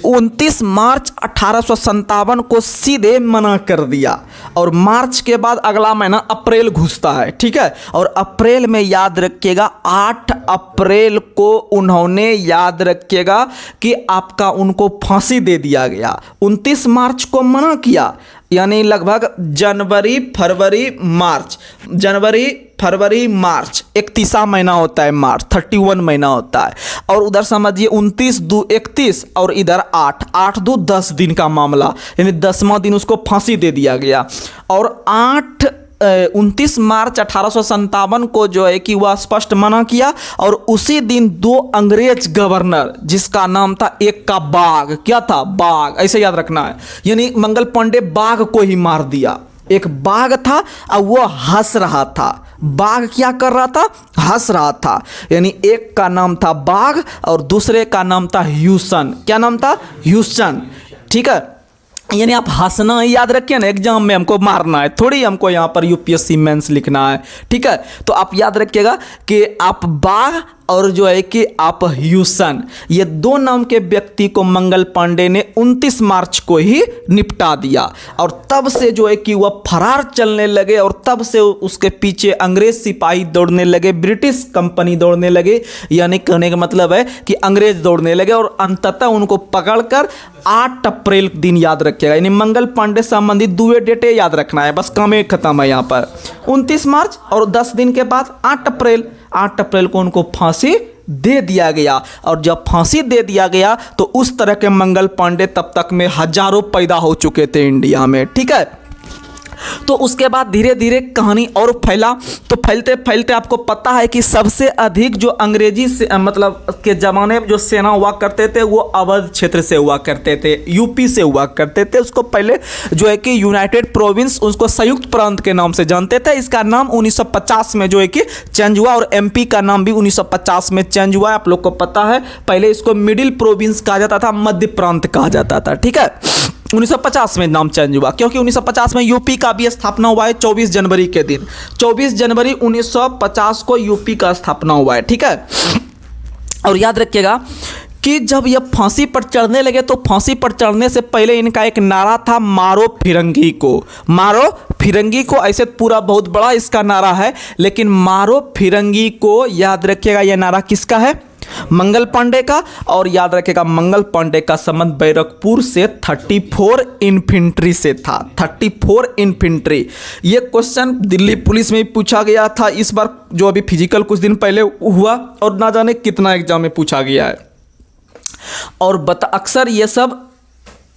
29 मार्च 1857 को सीधे मना कर दिया। और मार्च के बाद अगला महीना अप्रैल घुसता है। ठीक है, और अप्रैल में याद रखिएगा 8 अप्रैल को उन्होंने याद रखिएगा कि आपका उनको फांसी दे दिया गया। 29 मार्च को मना किया, यानी लगभग जनवरी फरवरी मार्च 31वां महीना होता है, मार्च 31 महीना होता है। और उधर समझिए 29 2 31 और इधर 8 2 10 दिन का मामला, यानी 10वां दिन उसको फांसी दे दिया गया। और 29 मार्च 1857 को जो है कि वह स्पष्ट मना किया। और उसी दिन 2 अंग्रेज गवर्नर, जिसका नाम था, एक का बाघ, क्या था? बाघ, ऐसे याद रखना है, यानी मंगल पांडे बाघ को ही मार दिया। एक बाघ था और वो हंस रहा था। बाघ क्या कर रहा था? हंस रहा था। यानी एक का नाम था बाघ और दूसरे का नाम था ह्यूसन। क्या नाम था? ह्यूसन। ठीक है, यानी आप हंसना ही याद रखिए ना, एग्जाम में हमको मारना है थोड़ी, हमको यहाँ पर यूपीएससी मेंस लिखना है। ठीक है, तो आप याद रखिएगा कि आप बाघ और जो है कि आप ह्यूसन, ये 2 नाम के व्यक्ति को मंगल पांडे ने 29 मार्च को ही निपटा दिया। और तब से जो है कि वह फरार चलने लगे और तब से उसके पीछे अंग्रेज सिपाही दौड़ने लगे, ब्रिटिश कंपनी दौड़ने लगे, यानी कहने का मतलब है कि अंग्रेज दौड़ने लगे और अंततः उनको पकड़कर 8 अप्रैल दिन याद रखिएगा, यानी मंगल पांडे संबंधित 2 डेटे याद रखना है, बस काम एक खत्म है यहाँ पर। 29 मार्च और 10 दिन के बाद 8 अप्रैल को उनको फांसी दे दिया गया। और जब फांसी दे दिया गया तो उस तरह के मंगल पांडे तब तक में हजारों पैदा हो चुके थे इंडिया में। ठीक है, तो उसके बाद धीरे धीरे कहानी और फैला। तो फैलते फैलते आपको पता है कि सबसे अधिक जो अंग्रेजी से मतलब के ज़माने में जो सेना हुआ करते थे वो अवध क्षेत्र से हुआ करते थे, यूपी से हुआ करते थे। उसको पहले जो है कि यूनाइटेड प्रोविंस, उसको संयुक्त प्रांत के नाम से जानते थे। इसका नाम 1950 में जो है कि चेंज हुआ और एमपी का नाम भी 1950 में चेंज हुआ। आप लोग को पता है, पहले इसको मिडिल प्रोविंस कहा जाता था, मध्य प्रांत कहा जाता था। ठीक है, 1950 में नाम चेंज हुआ क्योंकि 1950 में यूपी का भी स्थापना हुआ है 24 जनवरी के दिन। 24 जनवरी 1950 को यूपी का स्थापना हुआ है। ठीक है, और याद रखिएगा कि जब ये फांसी पर चढ़ने लगे तो फांसी पर चढ़ने से पहले इनका एक नारा था, मारो फिरंगी को। मारो फिरंगी को, ऐसे पूरा बहुत बड़ा इसका नारा है, लेकिन मारो फिरंगी को याद रखिएगा, यह नारा किसका है? मंगल पांडे का। और याद रखेगा मंगल पांडे का संबंध बैरकपुर से 34 इन्फेंट्री से था। 34 इन्फेंट्री, ये क्वेश्चन दिल्ली पुलिस में भी पूछा गया था इस बार, जो अभी फिजिकल कुछ दिन पहले हुआ, और ना जाने कितना एग्जाम में पूछा गया है। और अक्सर ये सब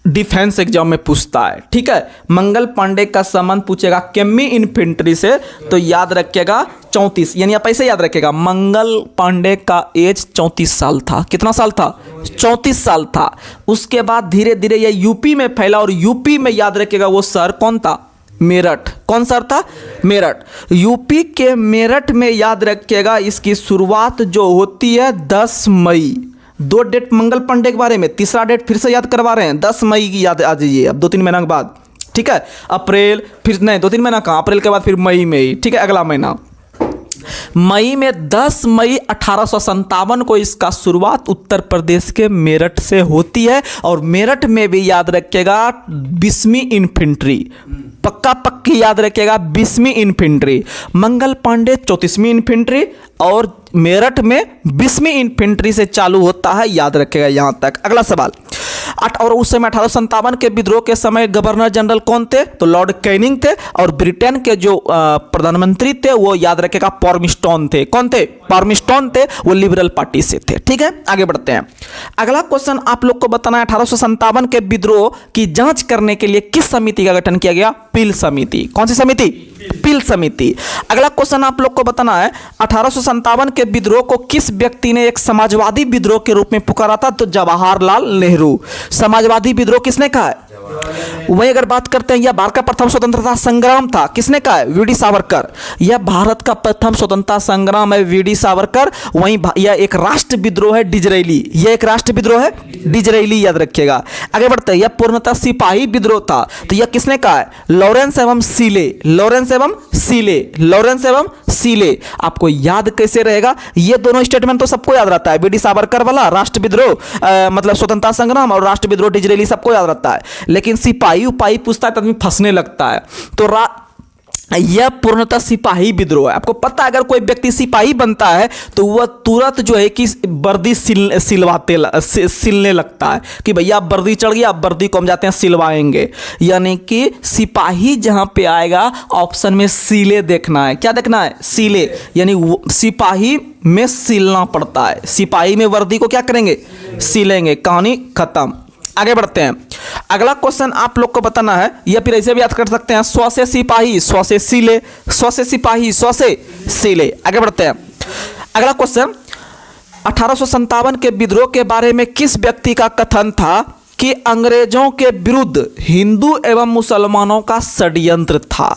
डिफेंस एग्जाम में पूछता है। ठीक है, मंगल पांडे का संबंध पूछेगा केमी इन्फेंट्री से, तो याद रखिएगा 34, यानी आप ऐसे याद रखिएगा मंगल पांडे का एज 34 साल था। कितना साल था? 34 साल था। उसके बाद धीरे धीरे ये यूपी में फैला और यूपी में याद रखिएगा वो शहर कौन था? मेरठ। कौन शहर था? मेरठ। यूपी के मेरठ में याद रखिएगा इसकी शुरुआत जो होती है 10 मई। 2 डेट मंगल पांडे के बारे में, तीसरा डेट फिर से याद करवा रहे हैं, 10 मई की याद आ जाइए अब 2-3 महीना के बाद। ठीक है, अप्रैल, फिर नहीं 2-3 महीना कहाँ, अप्रैल के बाद फिर मई में ही। ठीक है, अगला महीना मई में 10 मई 1857 को इसका शुरुआत उत्तर प्रदेश के मेरठ से होती है। और मेरठ में भी याद रखिएगा 20वीं इन्फेंट्री, पक्का पक्की याद रखिएगा 20वीं इन्फेंट्री। मंगल पांडे 34वीं इन्फेंट्री और मेरठ में 20वीं इन्फेंट्री से चालू होता है, याद रखिएगा यहाँ तक। अगला सवाल, और उस समय 1857 के विद्रोह के समय गवर्नर जनरल कौन थे? तो लॉर्ड कैनिंग थे। और ब्रिटेन के जो प्रधानमंत्री थे वो याद रखेगा पार्मिस्टोन थे। कौन थे? पार्मिस्टोन थे, वो लिबरल पार्टी से थे। ठीक है, आगे बढ़ते हैं। अगला क्वेश्चन आप लोग को बताना है, 1857 के विद्रोह की जांच करने के लिए किस समिति का गठन किया गया? पील समिति। कौन सी समिति? पील समिति। अगला क्वेश्चन आप लोग को बताना है, 1857 के विद्रोह को किस व्यक्ति ने एक समाजवादी विद्रोह के रूप में पुकारा था? तो जवाहरलाल नेहरू। समाजवादी विद्रोह किसने कहा है? वही अगर बात करते हैं, यह भारत का प्रथम स्वतंत्रता संग्राम था, किसने कहा है? V D Savarkar. यह भारत का प्रथम स्वतंत्रता संग्राम है, वी डी सावरकर। वहीं यह एक राष्ट्र विद्रोह है, डिजरेली। यह एक राष्ट्र विद्रोह है, डिजरेली, याद रखिएगा। आगे बढ़ते हैं, यह पूर्णतः सिपाही विद्रोह था, तो यह किसने कहा है? लॉरेंस एवं सीले। लॉरेंस एवं सीले, लॉरेंस एवं सीले। आपको याद कैसे रहेगा? ये दोनों स्टेटमेंट तो सबको याद रहता है, वी डी सावरकर वाला राष्ट्र विद्रोह मतलब स्वतंत्रता संग्राम, और राष्ट्र विद्रोह डिजरेली सबको याद रहता है। लेकिन सिपाही उपाही पूछता है तो आदमी फंसने लगता है। तो यह पूर्णतः सिपाही विद्रोह है। आपको पता है अगर कोई व्यक्ति सिपाही बनता है तो वह तुरंत जो है कि वर्दी सिलने लगता है कि भैया अब वर्दी चढ़ गया, अब वर्दी को हम जाते हैं सिलवाएंगे। यानी कि सिपाही जहां पे आएगा ऑप्शन में सीले देखना है। क्या देखना है? सीले। यानी सिपाही में सिलना पड़ता है, सिपाही में वर्दी को क्या करेंगे? सिलेंगे। कहानी खत्म। आगे बढ़ते हैं, अगला क्वेश्चन आप लोग को बताना है, या फिर ऐसे भी याद कर सकते हैं, स्व से सिपाही स्व से सीले, स्व से सिपाही स्व से सीले। आगे बढ़ते हैं, अगला क्वेश्चन, 1857 के विद्रोह के बारे में किस व्यक्ति का कथन था कि अंग्रेजों के विरुद्ध हिंदू एवं मुसलमानों का षड्यंत्र था?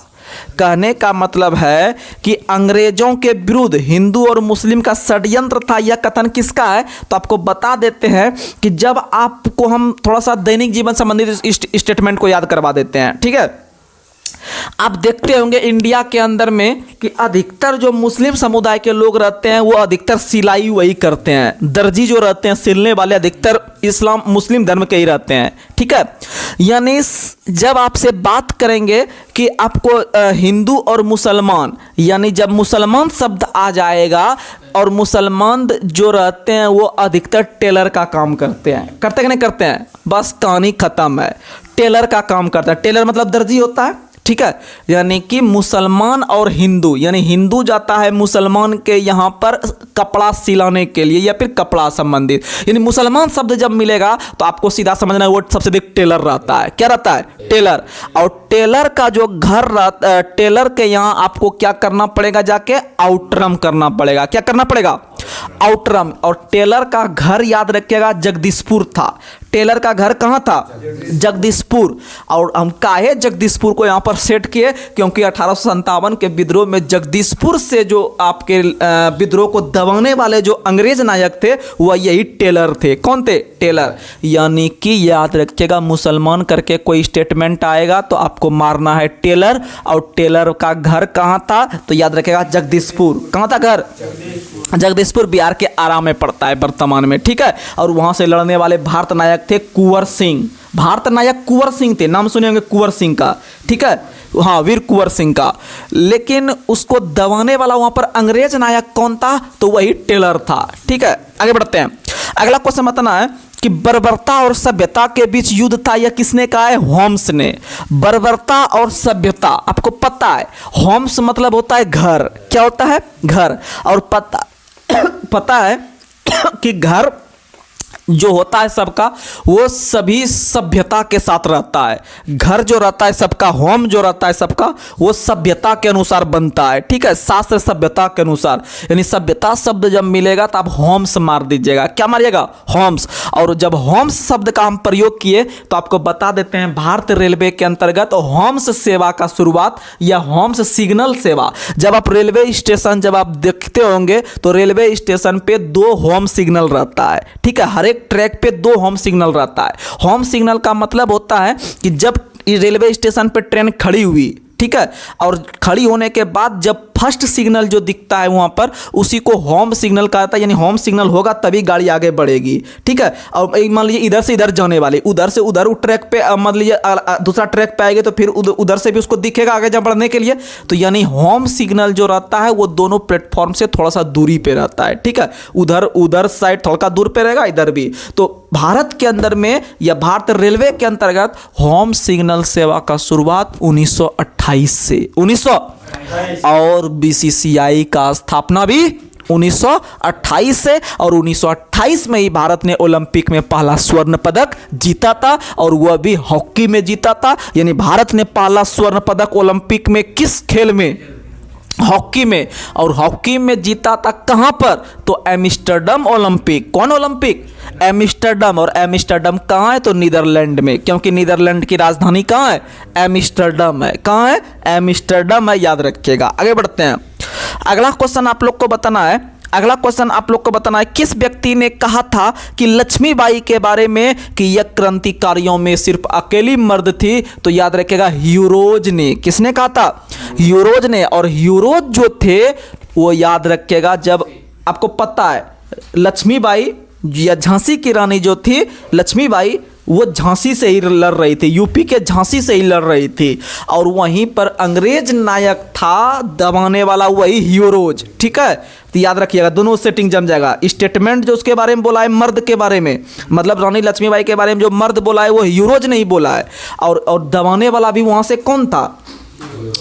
कहने का मतलब है कि अंग्रेजों के विरुद्ध हिंदू और मुस्लिम का षड्यंत्र था। यह कथन किसका है? तो आपको बता देते हैं कि जब आपको हम थोड़ा सा दैनिक जीवन संबंधित स्टेटमेंट को याद करवा देते हैं, ठीक है। आप देखते होंगे इंडिया के अंदर में कि अधिकतर जो मुस्लिम समुदाय के लोग रहते हैं वो अधिकतर सिलाई वही करते हैं, दर्जी जो रहते हैं सिलने वाले अधिकतर इस्लाम मुस्लिम धर्म के ही रहते हैं, ठीक है। यानी जब आपसे बात करेंगे कि आपको हिंदू और मुसलमान, यानी जब मुसलमान शब्द आ जाएगा और मुसलमान जो रहते हैं वो अधिकतर टेलर का काम करते हैं, करते कि नहीं करते हैं? बस कहानी खत्म है, टेलर का काम करता है। टेलर मतलब दर्जी होता है, ठीक है। यानी कि मुसलमान और हिंदू, यानी हिंदू जाता है मुसलमान के यहाँ पर कपड़ा सिलाने के लिए या फिर कपड़ा संबंधित, यानी मुसलमान शब्द जब मिलेगा तो आपको सीधा समझना है वो सबसे अधिक टेलर रहता है। क्या रहता है? टेलर। और टेलर का जो घर रहता, टेलर के यहाँ आपको क्या करना पड़ेगा? जाके आउटरम करना पड़ेगा। क्या करना पड़ेगा? आउटरम। और टेलर का घर याद रखिएगा जगदीशपुर था। टेलर का घर कहाँ था? जगदीशपुर। और हम काहे जगदीशपुर को यहाँ पर सेट किए? क्योंकि 1857 के विद्रोह में जगदीशपुर से जो आपके विद्रोह को दबाने वाले जो अंग्रेज नायक थे वह यही टेलर थे। कौन थे? टेलर। यानी कि याद रखिएगा मुसलमान करके कोई स्टेटमेंट आएगा तो आपको मारना है टेलर। और टेलर का घर कहाँ था? तो याद रखिएगा जगदीशपुर। कहाँ था घर? जगदीशपुर बिहार के आरा में पड़ता है वर्तमान में, ठीक है। और वहां से लड़ने वाले भारत नायक थे कुंवर सिंह। भारत नायक कुंवर सिंह थे, नाम सुने होंगे कुंवर सिंह का, ठीक है। हाँ, वीर कुंवर सिंह का। लेकिन उसको दबाने वाला वहां पर अंग्रेज नायक कौन था? तो वही टेलर था, ठीक है। आगे बढ़ते हैं, अगला क्वेश्चन बताना है कि बर्बरता और सभ्यता के बीच युद्ध था, यह किसने कहा है? होम्स ने। बर्बरता और सभ्यता, आपको पता है होम्स मतलब होता है घर। क्या होता है? घर। और पता है कि घर जो होता है सबका वो सभी सभ्यता के साथ रहता है। घर जो रहता है सबका, होम जो रहता है सबका, वो सभ्यता के अनुसार बनता है, ठीक है, शास्त्र सभ्यता के अनुसार। यानी सभ्यता शब्द जब मिलेगा तो आप होम्स मार दीजिएगा। क्या मारिएगा? होम्स। और जब होम्स शब्द का हम प्रयोग किए तो आपको बता देते हैं भारतीय रेलवे के अंतर्गत होम्स सेवा का शुरुआत या होम्स सिग्नल सेवा, जब आप रेलवे स्टेशन जब आप देखते होंगे तो रेलवे स्टेशन पे 2 होम सिग्नल रहता है, ठीक है। हर एक ट्रैक पे 2 होम सिग्नल रहता है। होम सिग्नल का मतलब होता है कि जब रेलवे स्टेशन पे ट्रेन खड़ी हुई, ठीक है, और खड़ी होने के बाद जब फर्स्ट सिग्नल जो दिखता है वहां पर उसी को होम सिग्नल कहा जाता है। यानी होम सिग्नल होगा तभी गाड़ी आगे बढ़ेगी, ठीक है। और मान लीजिए इधर से इधर जाने वाली, उधर से उधर ट्रैक पे मान लीजिए दूसरा ट्रैक पे आएगी तो फिर उधर से भी उसको दिखेगा आगे जब बढ़ने के लिए। तो यानी होम सिग्नल जो रहता है वो दोनों प्लेटफॉर्म से थोड़ा सा दूरी पे रहता है, ठीक है। उधर साइड थोड़ा दूर पे रहेगा, इधर भी। तो भारत के अंदर में या भारतीय रेलवे के अंतर्गत होम सिग्नल सेवा का शुरुआत 1928 से 1900 और बीसीसीआई का स्थापना भी 1928 से, और 1928 में ही भारत ने ओलंपिक में पहला स्वर्ण पदक जीता था, और वह भी हॉकी में जीता था। यानी भारत ने पहला स्वर्ण पदक ओलंपिक में किस खेल में? हॉकी में। और हॉकी में जीता था कहां पर? तो एम्स्टर्डम ओलंपिक। कौन ओलंपिक? एम्स्टर्डम। और एम्स्टर्डम कहाँ है? तो नीदरलैंड में, क्योंकि नीदरलैंड की राजधानी कहाँ है? एम्स्टर्डम है। कहाँ है? एम्स्टर्डम है, याद रखिएगा। आगे बढ़ते हैं। अगला क्वेश्चन आप लोग को बताना है किस व्यक्ति ने कहा था कि लक्ष्मीबाई के बारे में कि यह क्रांतिकारियों में सिर्फ अकेली मर्द थी? तो याद रखिएगा, ह्यूरोज ने। किसने कहा था? ह्यूरोज ने। और ह्यूरोज जो थे वो याद रखिएगा, जब आपको पता है लक्ष्मीबाई या झांसी की रानी जो थी लक्ष्मीबाई, वो झांसी से ही लड़ रही थी, यूपी के झांसी से ही लड़ रही थी, और वहीं पर अंग्रेज नायक था दबाने वाला वही ह्यूरोज। ठीक है, तो याद रखिएगा, दोनों सेटिंग जम जाएगा। स्टेटमेंट जो उसके बारे में बोला है मर्द के बारे में, मतलब रानी लक्ष्मीबाई के बारे में जो मर्द बोला है वो ह्यूरोज नहीं बोला है, और दबाने वाला भी वहाँ से कौन था?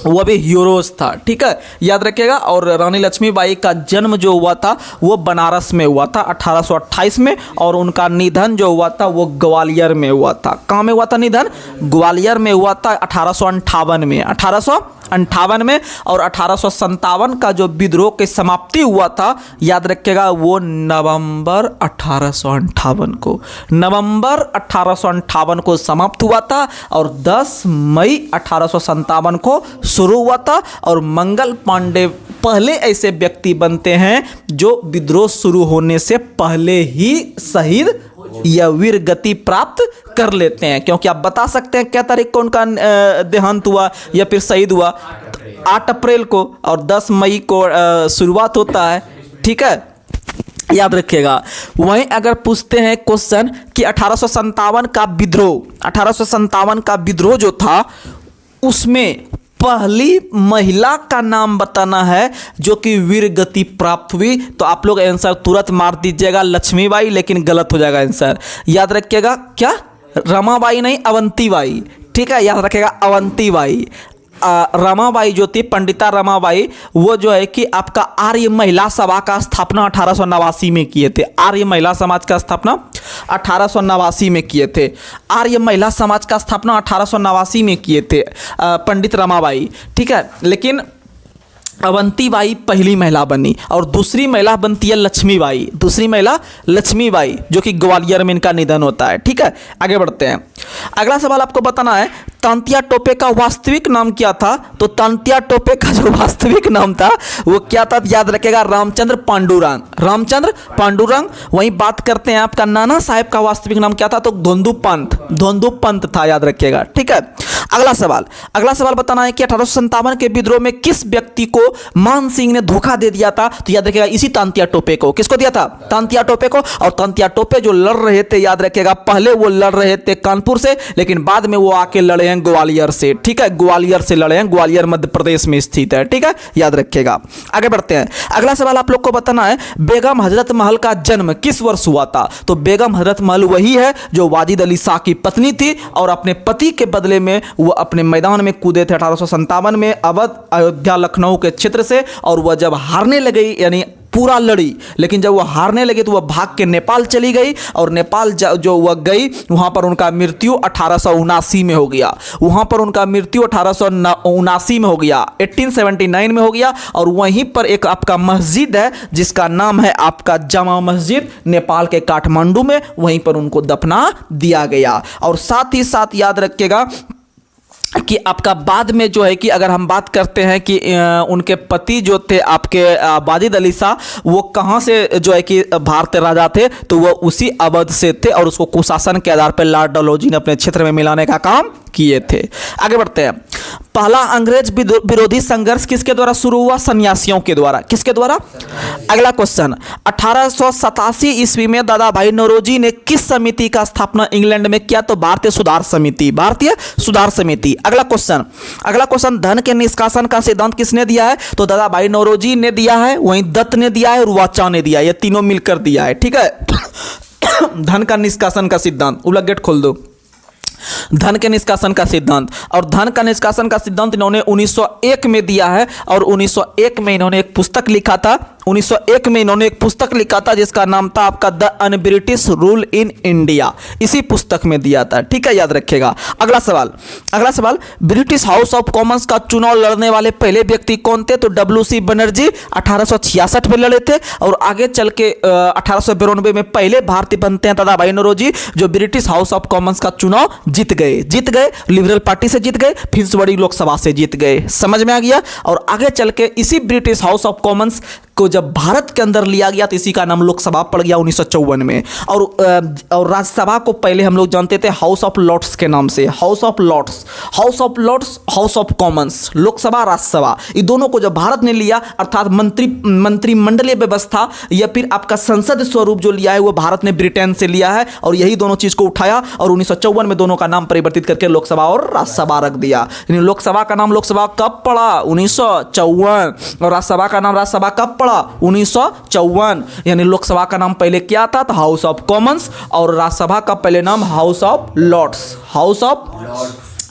वो भी ह्यूरोज था। ठीक है, याद रखिएगा। और रानी लक्ष्मीबाई का जन्म जो हुआ था वो बनारस में हुआ था 1828 में, और उनका निधन जो हुआ था वो ग्वालियर में हुआ था। कहाँ में हुआ था निधन? ग्वालियर में हुआ था 1858 में। 1858 में। और 1857 का जो विद्रोह की समाप्ति हुआ था, याद रखिएगा, वो नवंबर 1858 को, नवंबर 1858 को समाप्त हुआ था, और 10 मई 1857 को शुरू हुआ था। और मंगल पांडे पहले ऐसे व्यक्ति बनते हैं जो विद्रोह शुरू होने से पहले ही शहीद या वीर गति प्राप्त कर लेते हैं। क्योंकि आप बता सकते हैं क्या तारीख को उनका देहांत हुआ या फिर शहीद हुआ? 8 अप्रैल को, और 10 मई को शुरुआत होता है। ठीक है, याद रखिएगा। वहीं अगर पूछते हैं क्वेश्चन कि 1857 का विद्रोह, 1857 का विद्रोह जो था उसमें पहली महिला का नाम बताना है जो कि वीर गति प्राप्त हुई, तो आप लोग आंसर तुरंत मार दीजिएगा लक्ष्मीबाई, लेकिन गलत हो जाएगा आंसर। याद रखिएगा, क्या? रमाबाई नहीं, अवंतीबाई। ठीक है, याद रखिएगा, अवंतीबाई। रमाबाई जो थी, पंडिता रमाबाई, वो जो है कि आपका आर्य महिला सभा का स्थापना 1889 में किए थे। आर्य महिला समाज का स्थापना 1889 में किए थे। आर्य महिला समाज का स्थापना 1889 में किए थे पंडित रमाबाई। ठीक है, लेकिन अवंतीबाई पहली महिला बनी, और दूसरी महिला बनती है लक्ष्मीबाई। दूसरी महिला लक्ष्मीबाई, जो कि ग्वालियर में इनका निधन होता है। ठीक है, आगे बढ़ते हैं। अगला सवाल आपको बताना है तांतिया टोपे का वास्तविक नाम क्या था? तो तांतिया टोपे का जो वास्तविक नाम था वो क्या था? याद रखेगा, रामचंद्र पांडुरंग। रामचंद्र पांडुरंग। वहीं बात करते हैं आपका नाना साहेब का वास्तविक नाम क्या था? तो धोंदू पंत। धोंदू पंत था, याद रखिएगा। ठीक है, अगला सवाल बताना है कि 1857 के विद्रोह में किस व्यक्ति को मान सिंह ने धोखा दे दिया था? तो याद रखिएगा, इसी तांतिया टोपे को। किसको दिया था? तांतिया टोपे को। और तांतिया टोपे जो लड़ रहे थे, याद रखिएगा, पहले वो लड़ रहे थे कानपुर से, लेकिन बाद में वो आके लड़े हैं ग्वालियर से। ठीक है, ग्वालियर से लड़े हैं। ग्वालियर मध्य प्रदेश में स्थित है। ठीक है, याद रखिएगा। आगे बढ़ते हैं। अगला सवाल आप लोग को बताना है बेगम हजरत महल का जन्म किस वर्ष हुआ था? तो बेगम हजरत महल वही है जो वाजिद अली शाह की पत्नी थी, और अपने पति के बदले में वो अपने मैदान में कूदे थे 1857 में अवध, अयोध्या, लखनऊ के क्षेत्र से। और वह जब हारने लगी, यानी पूरा लड़ी, लेकिन जब वह हारने लगे तो वह भाग के नेपाल चली गई, और नेपाल जो वह गई वहाँ पर उनका मृत्यु 1879 में हो गया। वहाँ पर उनका मृत्यु 1879 में हो गया, 1879 में हो गया। और वहीं पर एक आपका मस्जिद है जिसका नाम है आपका जामा मस्जिद, नेपाल के काठमांडू में, वहीं पर उनको दफना दिया गया। और साथ ही साथ याद रखिएगा कि आपका बाद में जो है कि अगर हम बात करते हैं कि उनके पति जो थे आपके वाजिद अली शाह, वो कहाँ से जो है कि भारतीय राजा थे? तो वो उसी अवध से थे, और उसको कुशासन के आधार पर लॉर्ड डलहौजी ने अपने क्षेत्र में मिलाने का काम किए थे। आगे बढ़ते हैं। पहला अंग्रेज विरोधी संघर्ष किसके द्वारा शुरू हुआ? सन्यासियों के द्वारा। किसके द्वारा? अगला क्वेश्चन, 1887 ईस्वी में दादा भाई नौरोजी ने किस समिति का स्थापना इंग्लैंड में किया? तो भारतीय सुधार समिति। भारतीय सुधार समिति। अगला क्वेश्चन, धन के निष्कासन का सिद्धांत किसने दिया है? तो दादा भाई नौरोजी ने दिया है, वहीं दत्त ने दिया है, और वाचा ने दिया है। ये तीनों मिलकर दिया है। ठीक है, धन का निष्कासन का सिद्धांत, उलट गेट खोल दो। धन के निष्कासन का सिद्धांत, और धन का निष्कासन का सिद्धांत इन्होंने 1901 में दिया है, और 1901 में इन्होंने एक पुस्तक लिखा था, 1901 में इन्होंने एक पुस्तक लिखा था जिसका नाम था आपका the un British rule in India, इसी पुस्तक में दिया था। ठीक है, याद रखिएगा। अगला सवाल, ब्रिटिश हाउस ऑफ कॉमन्स का चुनाव लड़ने वाले पहले व्यक्ति कौन थे? तो WC बनर्जी 1866 में लड़े थे, और आगे चल के 1892 में पहले भारतीय बनते हैं दादाभाई नौरोजी, जो ब्रिटिश हाउस ऑफ कॉमन्स का चुनाव जीत गए, लिबरल पार्टी से जीत गए, फिर लोकसभा से जीत गए। समझ में आ गया। और आगे चल के इसी ब्रिटिश हाउस ऑफ कॉमन्स को जब भारत के अंदर लिया गया तो इसी का नाम लोकसभा पड़ गया 1954 में। और राज्यसभा को पहले हम लोग जानते थे हाउस ऑफ लॉर्ड्स के नाम से, House of Lords, House of Commons, Lok Sabha, Rajya Sabha, ये दोनों को जब भारत ने लिया, अर्थात मंत्रिमंडलीय व्यवस्था या फिर आपका संसद स्वरूप जो लिया है वो भारत ने ब्रिटेन से लिया है, और यही दोनों चीज को उठाया और 1954 में दोनों का नाम परिवर्तित करके लोकसभा और राज्यसभा रख दिया। लोकसभा का नाम लोकसभा कब पड़ा? 1954। और राज्यसभा का नाम राज्यसभा कब 1954। यानी लोकसभा का नाम पहले क्या था? तो हाउस ऑफ कॉमन्स, और राज्यसभा का पहले नाम हाउस ऑफ लॉर्ड्स,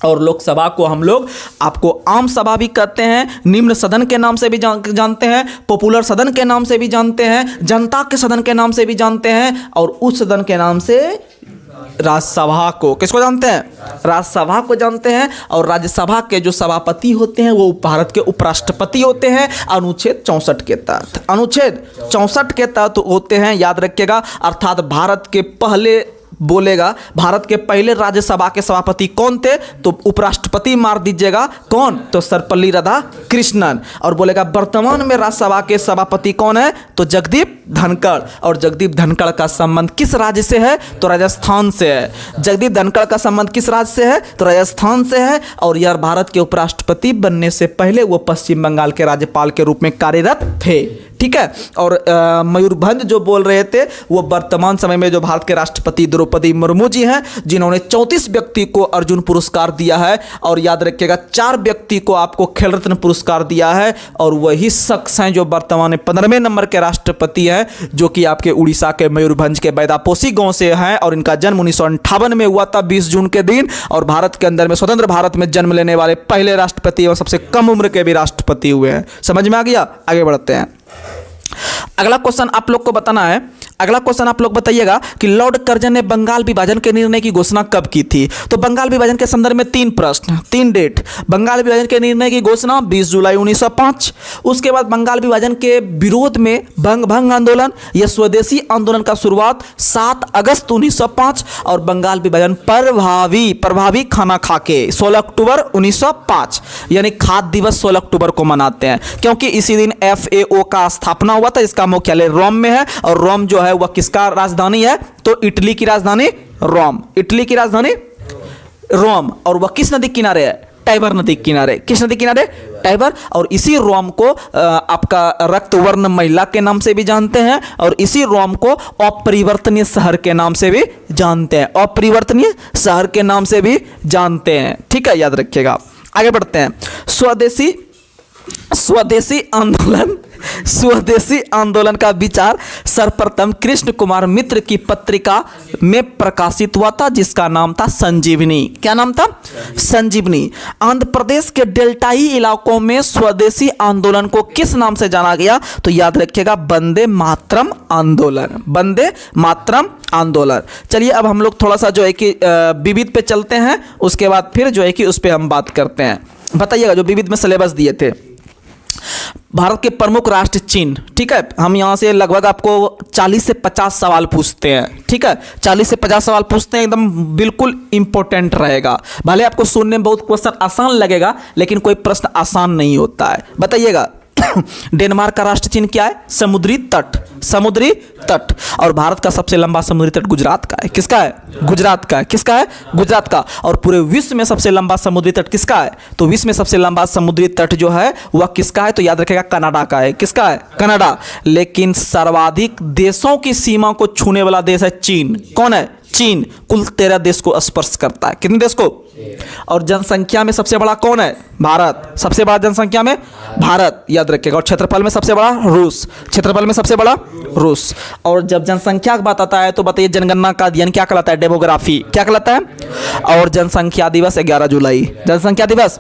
और लोकसभा को हम लोग आपको आम सभा भी कहते हैं, निम्न सदन के नाम से भी जानते हैं, पॉपुलर सदन के नाम से भी जानते हैं, जनता के सदन के नाम से भी जानते हैं, और उस सदन के नाम से राज्यसभा को, किसको जानते हैं? राज्यसभा को जानते हैं। और राज्यसभा के जो सभापति होते हैं वो भारत के उपराष्ट्रपति होते हैं, अनुच्छेद 64 के तहत होते हैं, याद रखिएगा। अर्थात भारत के पहले राज्यसभा के सभापति कौन थे? तो उपराष्ट्रपति मार दीजिएगा, कौन? तो सर्वपल्ली राधाकृष्णन। और बोलेगा वर्तमान में राज्यसभा के सभापति कौन है? तो जगदीप धनखड़। और जगदीप धनखड़ का संबंध किस राज्य से है? तो राजस्थान से है। जगदीप धनखड़ का संबंध किस राज्य से है? तो राजस्थान से है। और यार भारत के उपराष्ट्रपति बनने से पहले वो पश्चिम बंगाल के राज्यपाल के रूप में कार्यरत थे। ठीक है। और मयूरभंज जो बोल रहे थे वो वर्तमान समय में जो भारत के राष्ट्रपति द्रौपदी मुर्मू जी हैं, जिन्होंने 34 व्यक्ति को अर्जुन पुरस्कार दिया है, और याद रखिएगा 4 व्यक्ति को आपको खेल रत्न पुरस्कार दिया है, और वही शख्स हैं जो वर्तमान में 15वें नंबर के राष्ट्रपति हैं, जो कि आपके उड़ीसा के मयूरभंज के बैदापोसी गांव से हैं, और इनका जन्म 1958 में हुआ था 20 जून के दिन, और भारत के अंदर में स्वतंत्र भारत में जन्म लेने वाले पहले राष्ट्रपति और सबसे कम उम्र के भी राष्ट्रपति हुए हैं। समझ में आ गया? आगे बढ़ते हैं। अगला क्वेश्चन आप लोग को बताना है। अगला क्वेश्चन आप लोग बताइएगा कि लॉर्ड कर्जन ने बंगाल विभाजन के निर्णय की घोषणा कब की थी? तो बंगाल विभाजन के संदर्भ में 3 प्रश्न, 3 डेट। बंगाल विभाजन के निर्णय की घोषणा 20 जुलाई 1905। उसके बाद बंगाल विभाजन के विरोध में भंग आंदोलन या स्वदेशी आंदोलन का शुरुआत 7 अगस्त 1905, और बंगाल विभाजन प्रभावी खाना खाके 16 अक्टूबर 1905, यानी खाद्य दिवस 16 अक्टूबर को मनाते हैं, क्योंकि इसी दिन FAO का स्थापना हुआ था। इसका मुख्यालय रोम में है, और रोम जो है वह किसका राजधानी है? तो इटली की राजधानी रोम, इटली की राजधानी रोम। और वह किस नदी किनारे है? टाइबर नदी किनारे। किस नदी किनारे? टाइबर। और इसी रोम को आपका रक्तवर्ण महिला के नाम से भी जानते हैं, और इसी रोम को अपरिवर्तनीय शहर के नाम से भी जानते हैं, अपरिवर्तनीय शहर के नाम से भी जानते हैं। ठीक है, याद रखिएगा। आगे बढ़ते हैं। स्वदेशी आंदोलन का विचार सर्वप्रथम कृष्ण कुमार मित्र की पत्रिका में प्रकाशित हुआ था, जिसका नाम था संजीवनी। क्या नाम था? संजीवनी। आंध्र प्रदेश के डेल्टाई इलाकों में स्वदेशी आंदोलन को किस नाम से जाना गया? तो याद रखिएगा वंदे मातरम आंदोलन, वंदे मातरम आंदोलन। चलिए अब हम लोग थोड़ा सा जो है कि विविध पे चलते हैं, उसके बाद फिर जो है कि उस पर हम बात करते हैं। बताइएगा जो विविध में सिलेबस दिए थे। भारत के प्रमुख राष्ट्र चीन। ठीक है, हम यहाँ से लगभग आपको 40 से 50 सवाल पूछते हैं। ठीक है, 40 से 50 सवाल पूछते हैं, एकदम बिल्कुल इंपॉर्टेंट रहेगा। भले आपको सुनने में बहुत क्वेश्चन आसान लगेगा, लेकिन कोई प्रश्न आसान नहीं होता है। बताइएगा डेनमार्क का राष्ट्र चिन्ह क्या है? समुद्री तट, समुद्री तट। और भारत का सबसे लंबा समुद्री तट गुजरात का है। किसका है? गुजरात का है। किसका है? गुजरात का। और पूरे विश्व में सबसे लंबा समुद्री तट किसका है? तो विश्व में सबसे लंबा समुद्री तट जो है वह किसका है? तो याद रखिएगा कनाडा का है। किसका है? कनाडा। लेकिन सर्वाधिक देशों की सीमा को छूने वाला देश है चीन। कौन है? चीन। कुल 13 देश को स्पर्श करता है। कितने देश को? और जनसंख्या में सबसे बड़ा कौन है? भारत। सबसे बड़ा जनसंख्या में भारत, याद रखिएगा। और क्षेत्रफल में सबसे बड़ा रूस, क्षेत्रफल में सबसे बड़ा रूस। और जब जनसंख्या की बात आता है तो बताइए जनगणना का अध्ययन क्या कहलाता है? डेमोग्राफी। क्या कहलाता है? और जनसंख्या दिवस 11 जुलाई, जनसंख्या दिवस।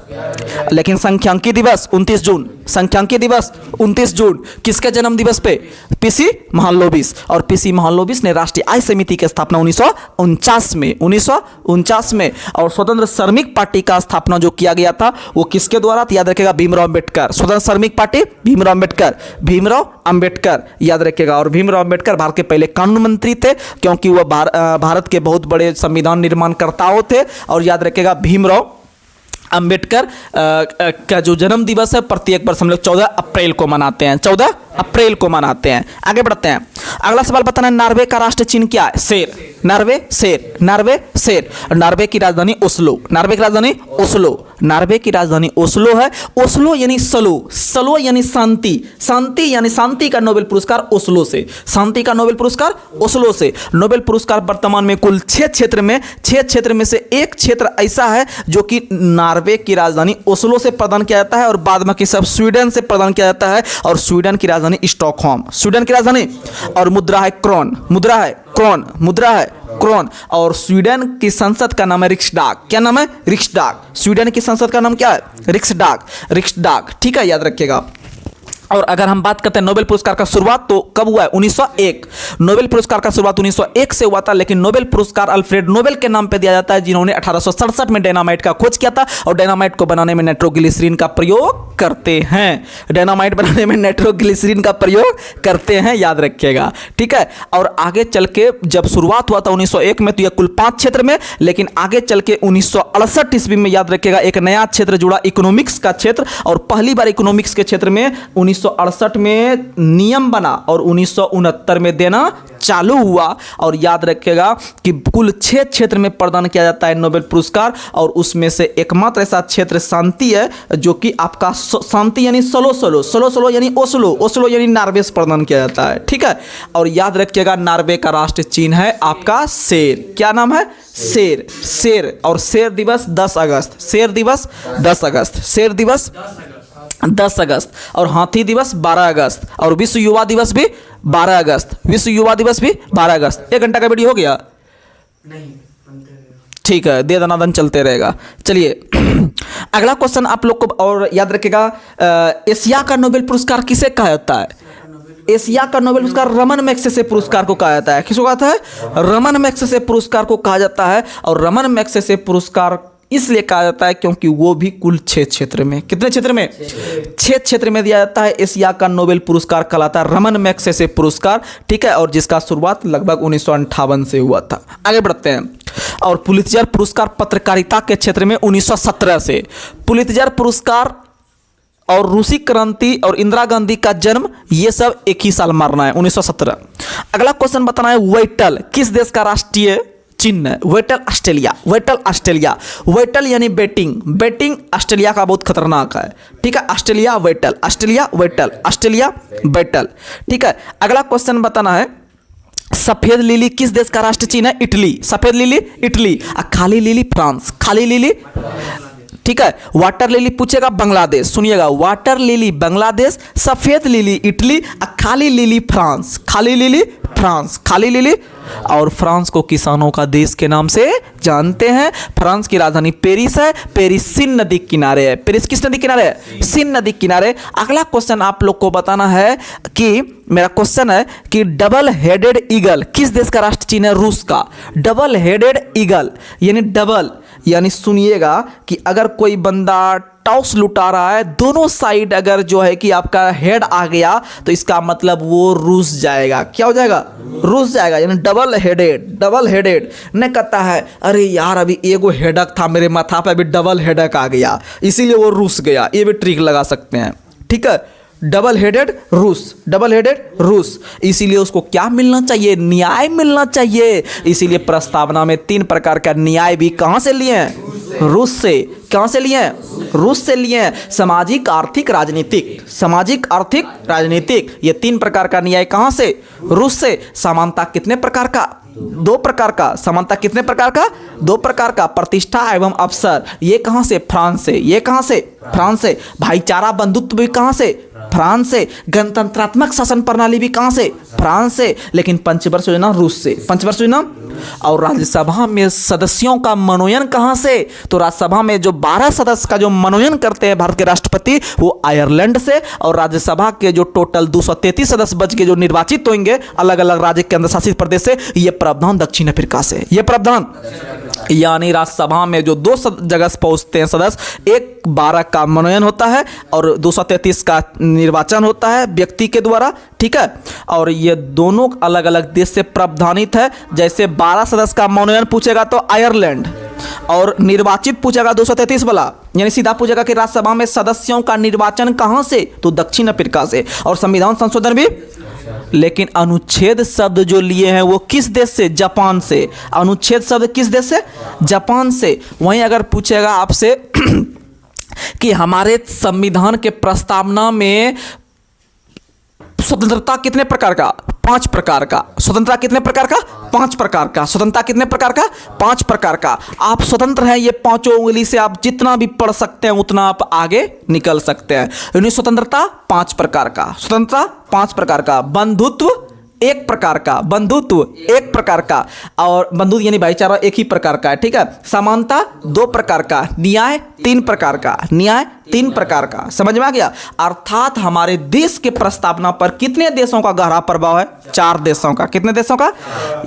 लेकिन संख्यांकी दिवस 29 जून। संख्यांकी दिवस 29 जून। किसके जन्म दिवस पे? पीसी महालनोबिस। और पीसी महालनोबिस ने राष्ट्रीय आय समिति की स्थापना 1949 में। और स्वतंत्र श्रमिक पार्टी का स्थापना जो किया गया था वो किसके द्वारा? तो याद रखिएगा भीमराव अंबेडकर। स्वतंत्र श्रमिक पार्टी भीमराव अंबेडकर याद रखिएगा। और भीमराव अंबेडकर भारत के पहले कानून मंत्री थे, क्योंकि वह भारत के बहुत बड़े संविधान निर्माणकर्ताओं थे। और याद रखिएगा भीमराव अंबेडकर का जो जन्म दिवस है प्रत्येक वर्ष हम लोग 14 अप्रैल को मनाते हैं। 14 अप्रैल को मनाते हैं। आगे बढ़ते हैं। अगला सवाल बताना है, नॉर्वे का राष्ट्रीय चिन्ह क्या है? शेर। नॉर्वे शेर। नॉर्वे शेर। नॉर्वे की राजधानी ओस्लो। नॉर्वे की राजधानी ओस्लो। नॉर्वे की राजधानी ओस्लो है। ओस्लो यानी सलो। सलो यानी शांति। शांति यानी शांति का नोबेल पुरस्कार ओस्लो से। शांति का नोबेल पुरस्कार ओस्लो से। नोबेल पुरस्कार वर्तमान में कुल 6 क्षेत्र में से एक क्षेत्र ऐसा है जो कि नॉर्वे की राजधानी ओस्लो से प्रदान किया जाता है और बाद में सब स्वीडन से प्रदान किया जाता है। और स्वीडन की राजधानी स्टॉकहोम। स्वीडन की राजधानी। और मुद्रा है क्रोन। मुद्रा है क्रोन। और स्वीडन की संसद का नाम है रिक्सडाग। क्या नाम है? रिक्सडाग। स्वीडन की संसद का नाम क्या है? रिक्सडाग। ठीक है, याद रखिएगा। और अगर हम बात करते हैं नोबेल पुरस्कार का शुरुआत तो कब हुआ है? 1901। नोबेल पुरस्कार का शुरुआत 1901 से हुआ था, लेकिन नोबेल पुरस्कार अल्फ्रेड नोबेल के नाम पे दिया जाता है, जिन्होंने 1867 में डायनामाइट का खोज किया था। और डायनामाइट को बनाने में नाइट्रोग्लिसरीन का प्रयोग करते हैं। डायनामाइट बनाने में नाइट्रोग्लिसरीन का प्रयोग करते हैं, याद रखिएगा। ठीक है। और आगे चल के जब शुरुआत हुआ था 1901 में, तो यह कुल 5 क्षेत्र में, लेकिन आगे चल के 1968 ईस्वी में याद रखिएगा एक नया क्षेत्र जुड़ा, इकोनॉमिक्स का क्षेत्र। और पहली बार इकोनॉमिक्स के क्षेत्र में 1968 में नियम बना और 1969 में देना चालू हुआ। और याद रखिएगा कि कुल 6 क्षेत्र में प्रदान किया जाता है नोबेल पुरस्कार। और उसमें से एकमात्र ऐसा क्षेत्र शांति है जो कि आपका शांति यानी सलो यानी ओस्लो यानी नॉर्वे से प्रदान किया जाता है। ठीक है। और याद रखिएगा नॉर्वे का राष्ट्रीय चिन्ह है आपका शेर। क्या नाम है? शेर। और शेर दिवस 10 अगस्त। शेर दिवस 10 अगस्त। शेर दिवस 10 अगस्त। और हाथी दिवस 12 अगस्त। और विश्व युवा दिवस भी 12 अगस्त। विश्व युवा दिवस भी 12 अगस्त। 1 घंटा का वीडियो हो गया? नहीं, ठीक है, दे दनादन चलते रहेगा। चलिए अगला क्वेश्चन आप लोग को और याद रखिएगा, एशिया का नोबेल पुरस्कार किसे कहा जाता है? एशिया का नोबेल पुरस्कार रमन मैग्सेसे पुरस्कार को कहा जाता है। किसको कहता है? रमन मैग्सेसे पुरस्कार को कहा जाता है। और रमन मैग्सेसे पुरस्कार इसलिए कहा जाता है क्योंकि वो भी कुल 6 क्षेत्र में, कितने क्षेत्र में? 6 क्षेत्र में दिया जाता है। एशिया का नोबेल पुरस्कार कहलाता है रमन मैग्सेसे पुरस्कार। ठीक है। और जिसका शुरुआत लगभग 1958 से हुआ था। आगे बढ़ते हैं। और पुलित्जर पुरस्कार पत्रकारिता के क्षेत्र में 1917 से। पुलित्जर पुरस्कार और रूसी क्रांति और इंदिरा गांधी का जन्म, ये सब एक ही साल मारना है, 1917। अगला क्वेश्चन बताना है, वेटल किस देश का राष्ट्रीय चिन्ह है? Vettel Australia. वेटल यानी बेटिंग ऑस्ट्रेलिया का बहुत खतरनाक है। ठीक है। Australia Vettel. ठीक है। अगला क्वेश्चन बताना है, सफेद लिली किस देश का राष्ट्रीय चिन्ह है? इटली। सफेद लिली इटली। खाली लिली फ्रांस। खाली लिली, ठीक है। वाटर लिली पूछेगा बांग्लादेश। सुनिएगा, वाटर लिली बांग्लादेश, सफेद लिली इटली, खाली लिली फ्रांस। खाली लिली। और फ्रांस को किसानों का देश के नाम से जानते हैं। फ्रांस की राजधानी पेरिस है। पेरिस सीन नदी किनारे है। पेरिस किस नदी किनारे है? सीन नदी किनारे। अगला क्वेश्चन आप लोग को बताना है कि मेरा क्वेश्चन है कि डबल हेडेड ईगल किस देश का राष्ट्रीय चिन्ह है? रूस का। डबल हेडेड ईगल यानी डबल यानी सुनिएगा कि अगर कोई बंदा टॉस लुटा रहा है, दोनों साइड अगर जो है कि आपका हेड आ गया तो इसका मतलब वो रूस जाएगा। क्या हो जाएगा? रूस जाएगा। यानी डबल हेडेड ने कहता है अरे यार अभी एगो हेडक था मेरे माथा पे, अभी डबल हेडक आ गया इसीलिए वो रूस गया। ये भी ट्रिक लगा सकते हैं। ठीक है। डबल हेडेड रूस। इसीलिए उसको क्या मिलना चाहिए? न्याय मिलना चाहिए। इसीलिए प्रस्तावना में 3 प्रकार का न्याय भी कहां से लिए हैं? रूस से। कहां से लिए हैं? रूस से लिए हैं। सामाजिक आर्थिक राजनीतिक ये 3 प्रकार का न्याय कहां से? रूस से। समानता कितने प्रकार का? 2 प्रकार का। समानता कितने प्रकार का? 2 प्रकार का। प्रतिष्ठा एवं अवसर ये कहां से? फ्रांस से। ये कहां से? फ्रांस से। भाईचारा बंधुत्व भी कहां से? फ्रांस से। गणतंत्रात्मक शासन प्रणाली भी कहां से? फ्रांस से। लेकिन पंचवर्ष योजना रूस से। पंचवर्ष योजना और राज्यसभा में सदस्यों का मनोनयन कहाँ से? तो राज्यसभा में जो 12 सदस्य का जो मनोनयन करते हैं भारत के राष्ट्रपति, वो आयरलैंड से। और राज्यसभा के जो टोटल 233 सदस्य बच के जो निर्वाचित होंगे अलग अलग राज्य केंद्र शासित प्रदेश से, ये प्रावधान दक्षिण अफ्रीका से। ये प्रावधान यानी राज्यसभा में जो 2 जगह से पहुंचते हैं सदस्य, एक 12 का मनोनयन होता है और 233 का निर्वाचन होता है व्यक्ति के द्वारा, ठीक है। और ये दोनों अलग अलग देश से प्रावधानित है। जैसे 12 सदस्य का मनोनयन पूछेगा तो आयरलैंड, और निर्वाचित पूछेगा 233 वाला, यानी सीधा पूछेगा कि राज्यसभा में सदस्यों का निर्वाचन कहां से, तो दक्षिण अफ्रीका से। और संविधान संशोधन भी, लेकिन अनुच्छेद शब्द जो लिए हैं वो किस देश से? जापान से। अनुच्छेद शब्द किस देश से? जापान से। वहीं अगर पूछेगा आपसे कि हमारे संविधान के प्रस्तावना में स्वतंत्रता कितने प्रकार का? 5 प्रकार का। स्वतंत्रता कितने प्रकार का? 5 प्रकार का। स्वतंत्रता कितने प्रकार का? 5 प्रकार का। आप स्वतंत्र हैं, ये पांचों उंगली से आप जितना भी पढ़ सकते हैं उतना आप आगे निकल सकते हैं। यानी स्वतंत्रता 5 प्रकार का। स्वतंत्रता 5 प्रकार का। बंधुत्व 1 प्रकार का। बंधुत्व 1 प्रकार का। और बंधुत्व यानी भाईचारा 1 ही प्रकार का है, ठीक है। समानता 2 प्रकार का। न्याय 3 प्रकार का। न्याय 3 प्रकार का। समझ में आ गया? अर्थात हमारे देश के प्रस्तावना पर कितने देशों का गहरा प्रभाव है? 4 देशों का। कितने देशों का?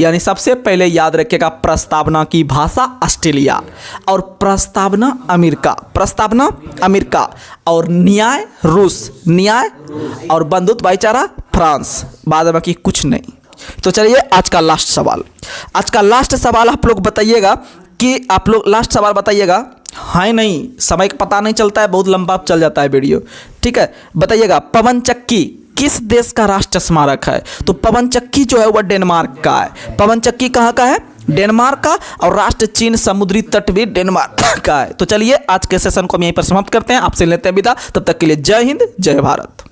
यानी सबसे पहले याद रखिएगा, प्रस्तावना की भाषा ऑस्ट्रेलिया, और प्रस्तावना अमेरिका। प्रस्तावना अमेरिका। और न्याय रूस। न्याय और बंधुत्व भाईचारा फ्रांस। बाद बाकी कुछ नहीं। तो चलिए आज का लास्ट सवाल। आज का लास्ट सवाल आप लोग बताइएगा कि आप लोग लास्ट सवाल बताइएगा। हाँ नहीं, समय का पता नहीं चलता है, बहुत लंबा चल जाता है वीडियो, ठीक है। बताइएगा पवन चक्की किस देश का राष्ट्र स्मारक है? तो पवन चक्की जो है वह डेनमार्क का है। पवन चक्की कहाँ का है? डेनमार्क का। और राष्ट्र चिन्ह समुद्री तट भी डेनमार्क का है। तो चलिए आज के सेशन को हम यहीं पर समाप्त करते हैं। आपसे लेते हैं विदा। तब तक के लिए जय हिंद, जय भारत।